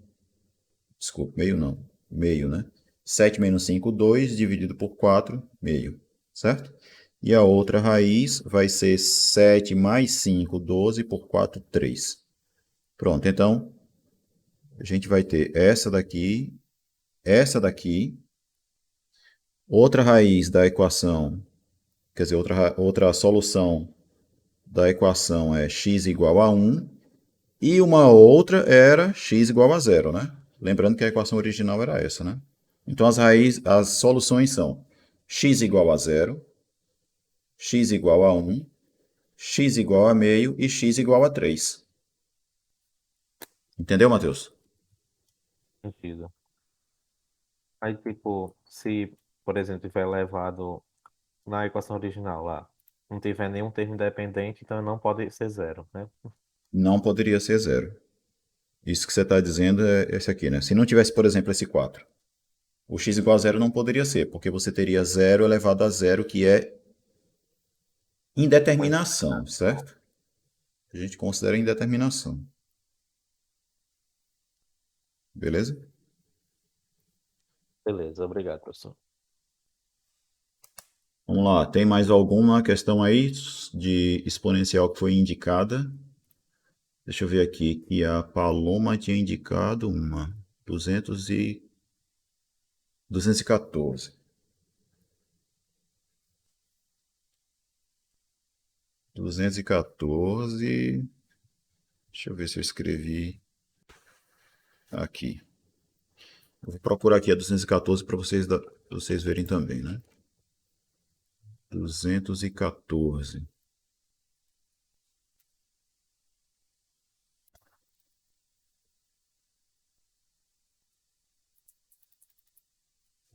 Desculpa, meio não. Meio, né? 7 menos 5, 2, dividido por 4, meio. Certo? E a outra raiz vai ser 7 mais 5, 12, por 4, 3. Pronto, então a gente vai ter essa daqui, outra raiz da equação, quer dizer, outra solução da equação é x igual a 1, e uma outra era x igual a zero, né? Lembrando que a equação original era essa, né? Então as soluções são x igual a zero, x igual a 1, x igual a meio e x igual a 3. Entendeu, Matheus? Sentido. Aí, tipo, se, por exemplo, tiver elevado na equação original lá, não tiver nenhum termo independente, então não pode ser zero, né? Não poderia ser zero. Isso que você está dizendo é esse aqui, né? Se não tivesse, por exemplo, esse 4, o x igual a zero não poderia ser, porque você teria zero elevado a zero, que é indeterminação, certo? A gente considera indeterminação. Beleza? Beleza, obrigado, professor. Vamos lá, tem mais alguma questão aí de exponencial que foi indicada? Deixa eu ver aqui, que a Paloma tinha indicado uma, 214. 214, deixa eu ver se eu escrevi aqui. Eu vou procurar aqui a 214 para vocês verem também, né? 214.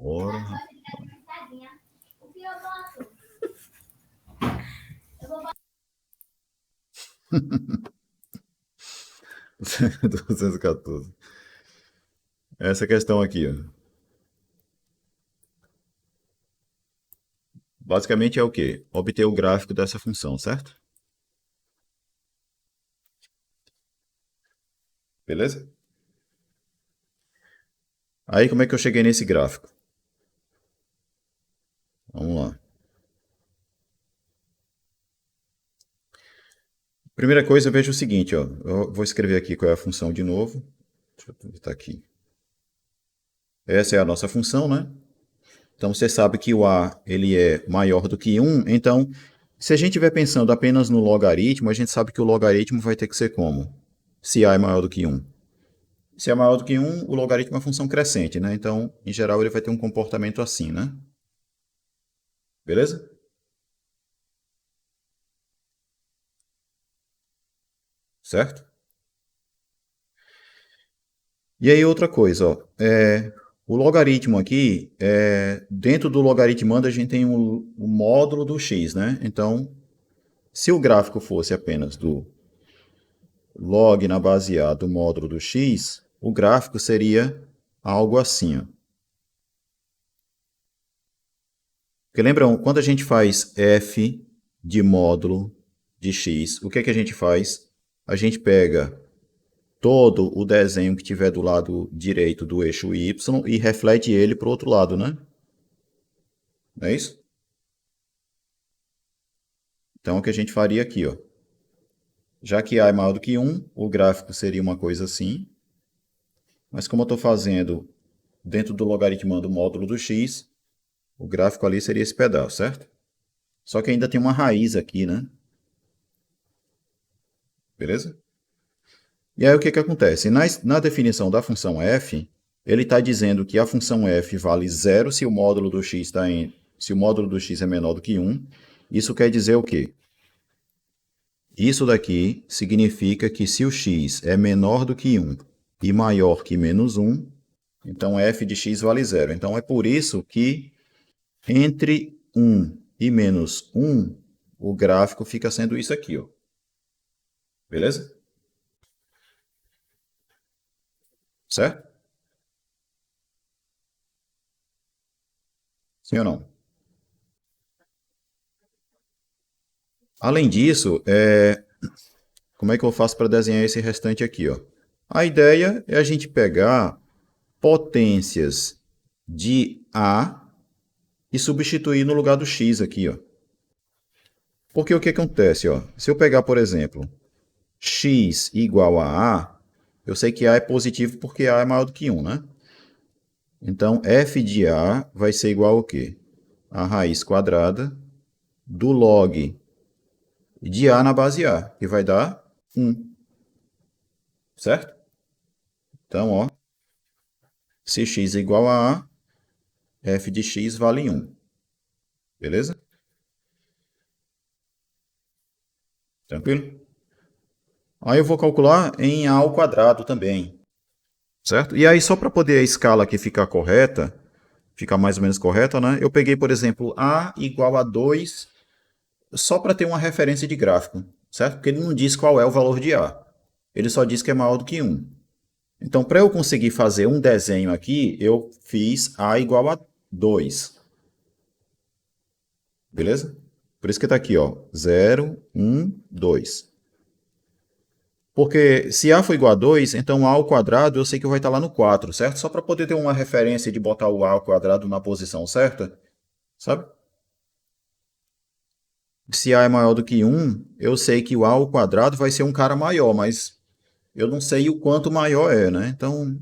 Ora, 214. Essa questão aqui, ó. Basicamente é o quê? Obter o gráfico dessa função, certo? Beleza? Aí como é que eu cheguei nesse gráfico? Vamos lá. Primeira coisa, veja o seguinte, ó. Eu vou escrever aqui qual é a função de novo. Deixa eu botar aqui. Essa é a nossa função, né? Então você sabe que o a ele é maior do que 1, então se a gente estiver pensando apenas no logaritmo, a gente sabe que o logaritmo vai ter que ser como? Se a é maior do que 1. Se é maior do que 1, o logaritmo é uma função crescente, né? Então, em geral, ele vai ter um comportamento assim, né? Beleza? Certo? E aí outra coisa, ó, o logaritmo aqui, dentro do logaritmando a gente tem o módulo do x, né? Então, se o gráfico fosse apenas do log na base A do módulo do x, o gráfico seria algo assim, ó. Porque lembram, quando a gente faz f de módulo de x, o que é que a gente faz? A gente pega todo o desenho que tiver do lado direito do eixo y e reflete ele para o outro lado, né? Não é isso? Então, o que a gente faria aqui, ó. Já que A é maior do que 1, o gráfico seria uma coisa assim. Mas como eu estou fazendo dentro do logaritmo do módulo do x, o gráfico ali seria esse pedaço, certo? Só que ainda tem uma raiz aqui, né? Beleza? E aí o que que acontece? Na definição da função f, ele está dizendo que a função f vale zero se o módulo do x se o módulo do x é menor do que 1. Isso quer dizer o quê? Isso daqui significa que se o x é menor do que 1 e maior que menos 1, então f de x vale zero. Então é por isso que entre 1 e menos 1, o gráfico fica sendo isso aqui, ó. Beleza? Certo? Sim ou não? Além disso, como é que eu faço para desenhar esse restante aqui, ó? A ideia é a gente pegar potências de A e substituir no lugar do x aqui, ó. Porque o que acontece, ó? Se eu pegar, por exemplo, x igual a A, eu sei que A é positivo porque A é maior do que 1, né? Então, f de A vai ser igual ao quê? A raiz quadrada do log de A na base A, que vai dar 1, certo? Então, ó, se x é igual a A, f de x vale 1. Beleza? Tranquilo? Aí eu vou calcular em A ao quadrado também, certo? E aí, só para poder a escala aqui ficar correta, ficar mais ou menos correta, né? Eu peguei, por exemplo, A igual a 2, só para ter uma referência de gráfico, certo? Porque ele não diz qual é o valor de A. Ele só diz que é maior do que 1. Então, para eu conseguir fazer um desenho aqui, eu fiz A igual a 2. Beleza? Por isso que está aqui, ó, 0, 1, 2. Porque se A for igual a 2, então A ao quadrado eu sei que vai estar lá no 4, certo? Só para poder ter uma referência de botar o A ao quadrado na posição certa, sabe? Se A é maior do que 1, eu sei que o A ao quadrado vai ser um cara maior, mas eu não sei o quanto maior é, né? Então,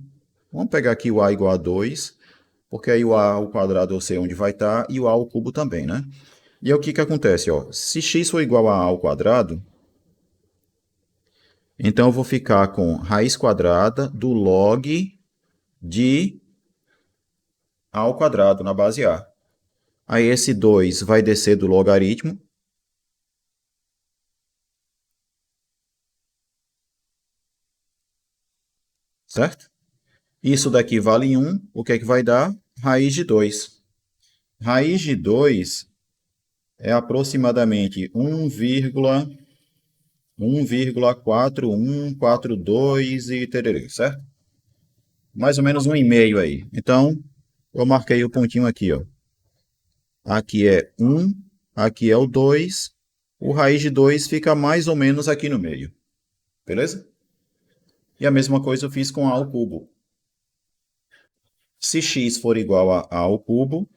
vamos pegar aqui o A igual a 2, porque aí o A ao quadrado eu sei onde vai estar e o A ao cubo também, né? E aí o que que acontece, ó? Se x for igual a A ao quadrado, então eu vou ficar com raiz quadrada do log de A ao quadrado na base A. Aí esse 2 vai descer do logaritmo. Certo? Isso daqui vale 1. O que é que vai dar? Raiz de 2. Raiz de 2 é aproximadamente 1,4142 e tererê, certo? Mais ou menos 1,5 aí. Então, eu marquei o pontinho aqui, ó. Aqui é 1, aqui é o 2. O raiz de 2 fica mais ou menos aqui no meio. Beleza? E a mesma coisa eu fiz com A ao cubo. Se x for igual a ao cubo,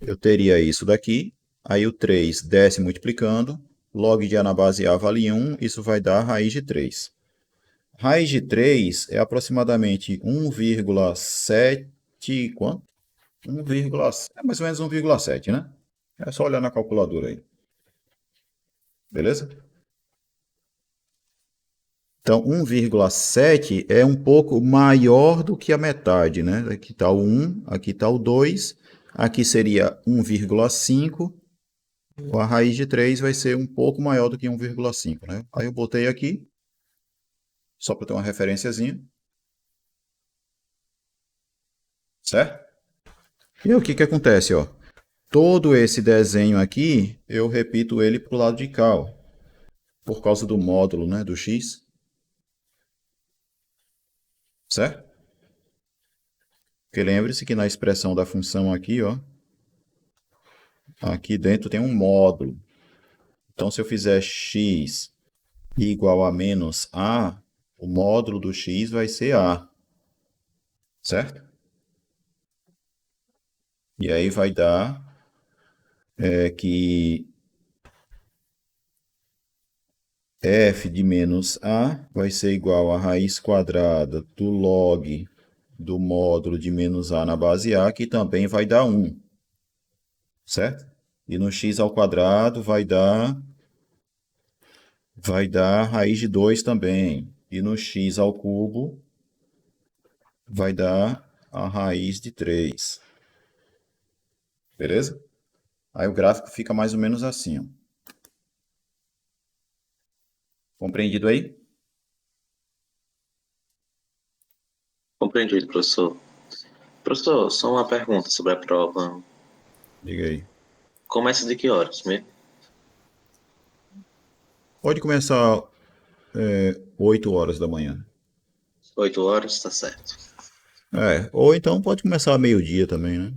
eu teria isso daqui. Aí o 3 desce multiplicando. Log de A na base A vale 1. Isso vai dar raiz de 3. Raiz de 3 é aproximadamente 1,7... Quanto? 1, é mais ou menos 1,7, né? É só olhar na calculadora aí. Beleza? Então, 1,7 é um pouco maior do que a metade, né? Aqui está o 1, aqui está o 2, aqui seria 1,5, a raiz de 3 vai ser um pouco maior do que 1,5, né? Aí eu botei aqui, só para ter uma referenciazinha, certo? E aí, o que que acontece, ó? Todo esse desenho aqui, eu repito ele para o lado de cá, ó, por causa do módulo, né, do x, certo? Porque lembre-se que na expressão da função aqui, ó, aqui dentro tem um módulo. Então, se eu fizer x igual a menos a, o módulo do x vai ser a, certo? E aí vai dar é que f de menos a vai ser igual a raiz quadrada do log do módulo de menos a na base a, que também vai dar 1, certo? E no x ao quadrado vai dar raiz de 2 também. E no x ao cubo vai dar a raiz de 3. Beleza? Aí o gráfico fica mais ou menos assim, ó. Compreendido aí? Compreendido, professor. Professor, só uma pergunta sobre a prova. Diga aí. Começa de que horas mesmo? Pode começar 8 horas da manhã. 8 horas, tá certo. Ou então pode começar meio-dia também, né?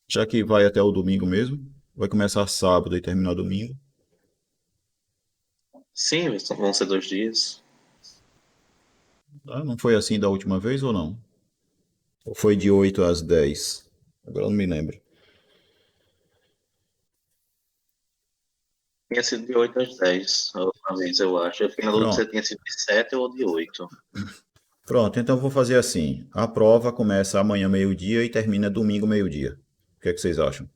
Já que vai até o domingo mesmo. Vai começar sábado e terminar domingo. Sim, vão ser 2 dias. Tá? Não foi assim da última vez ou não? Ou foi de 8 às 10? Agora eu não me lembro. Tinha sido de 8 às 10, a última vez, eu acho. Eu fiquei na dúvida se Pronto. tinha sido de 7 ou de 8. Pronto, então eu vou fazer assim. A prova começa amanhã meio-dia e termina domingo meio-dia. O que é que vocês acham?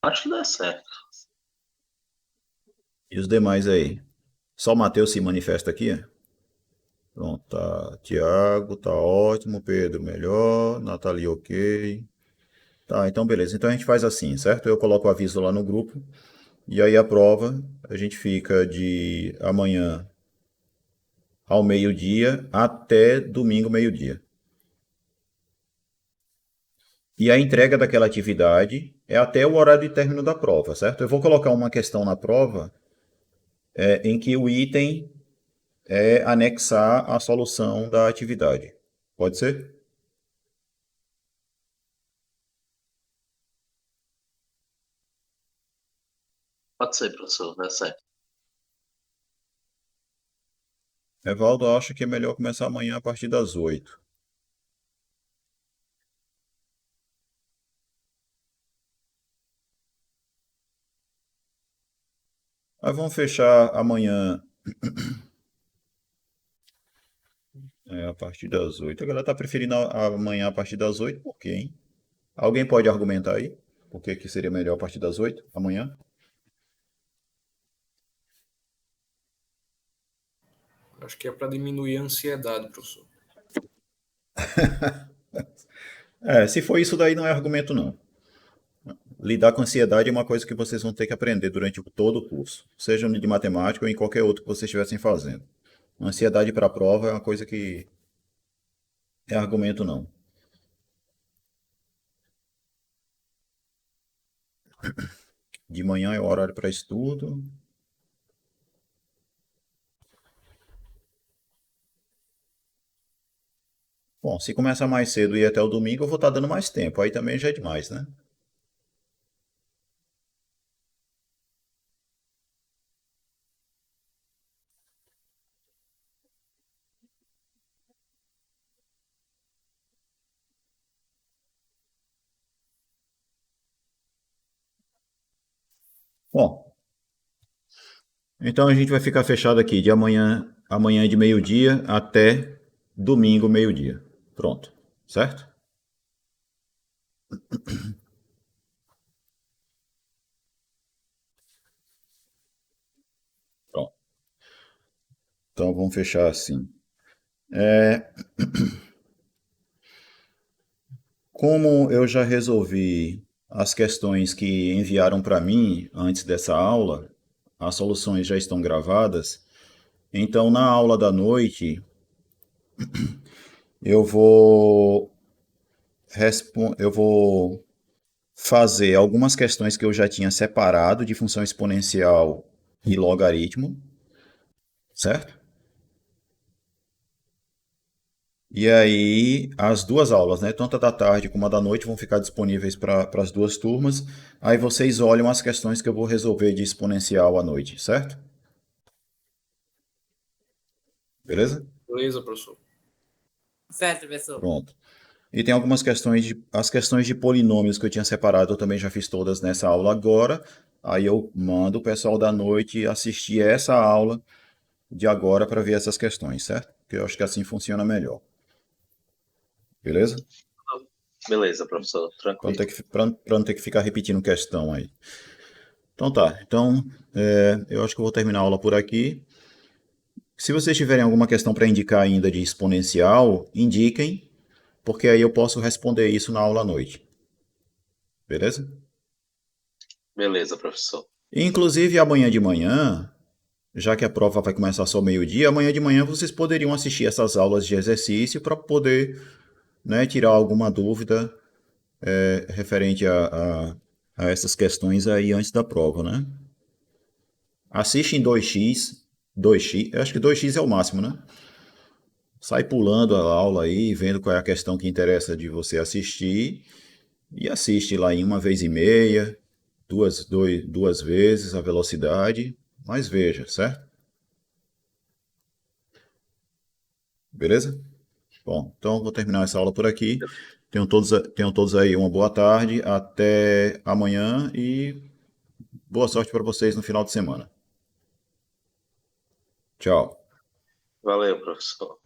Acho que dá certo. E os demais aí? Só o Matheus se manifesta aqui? Pronto, tá. Tiago, tá ótimo. Pedro, melhor. Nathalie, ok. Tá, então beleza. Então a gente faz assim, certo? Eu coloco o aviso lá no grupo. E aí a prova, a gente fica de amanhã ao meio-dia até domingo meio-dia. E a entrega daquela atividade é até o horário de término da prova, certo? Eu vou colocar uma questão na prova em que o item é anexar a solução da atividade. Pode ser? Pode ser, professor, dá certo. Evaldo acha que é melhor começar amanhã a partir das 8. Mas vamos fechar amanhã a partir das 8. A galera está preferindo amanhã a partir das 8, por quê, hein? Alguém pode argumentar aí? Por que que seria melhor a partir das 8 amanhã? Acho que é para diminuir a ansiedade, professor. Se for isso daí não é argumento não. Lidar com ansiedade é uma coisa que vocês vão ter que aprender durante todo o curso, seja de matemática ou em qualquer outro que vocês estivessem fazendo. Ansiedade para a prova é uma coisa que é argumento não. De manhã é o horário para estudo. Bom, se começar mais cedo e ir até o domingo, eu vou estar dando mais tempo. Aí também já é demais, né? Bom, então a gente vai ficar fechado aqui de amanhã de meio-dia até domingo meio-dia. Pronto, certo? Pronto. Então vamos fechar assim. Como eu já resolvi as questões que enviaram para mim antes dessa aula, as soluções já estão gravadas. Então, na aula da noite, eu vou eu vou fazer algumas questões que eu já tinha separado de função exponencial e logaritmo, certo? E aí, as duas aulas, né, tanto a da tarde como a da noite, vão ficar disponíveis para as duas turmas. Aí vocês olham as questões que eu vou resolver de exponencial à noite, certo? Beleza? Beleza, professor? Certo, professor. Pronto. E tem algumas as questões de polinômios que eu tinha separado, eu também já fiz todas nessa aula agora. Aí eu mando o pessoal da noite assistir essa aula de agora para ver essas questões, certo? Porque eu acho que assim funciona melhor. Beleza? Beleza, professor. Para não Tranquilo. ter pra não ter que ficar repetindo questão aí. Então tá. Então, eu acho que eu vou terminar a aula por aqui. Se vocês tiverem alguma questão para indicar ainda de exponencial, indiquem, porque aí eu posso responder isso na aula à noite. Beleza? Beleza, professor. Inclusive amanhã de manhã, já que a prova vai começar só meio-dia, amanhã de manhã vocês poderiam assistir essas aulas de exercício para poder, né, tirar alguma dúvida referente a essas questões aí antes da prova, né? Assiste em 2x, eu acho que 2x é o máximo, né? Sai pulando a aula aí, vendo qual é a questão que interessa de você assistir e assiste lá em 1,5 vezes, duas vezes a velocidade, mas veja, certo? Beleza? Bom, então vou terminar essa aula por aqui. Tenham todos aí uma boa tarde, até amanhã e boa sorte para vocês no final de semana. Tchau. Valeu, professor.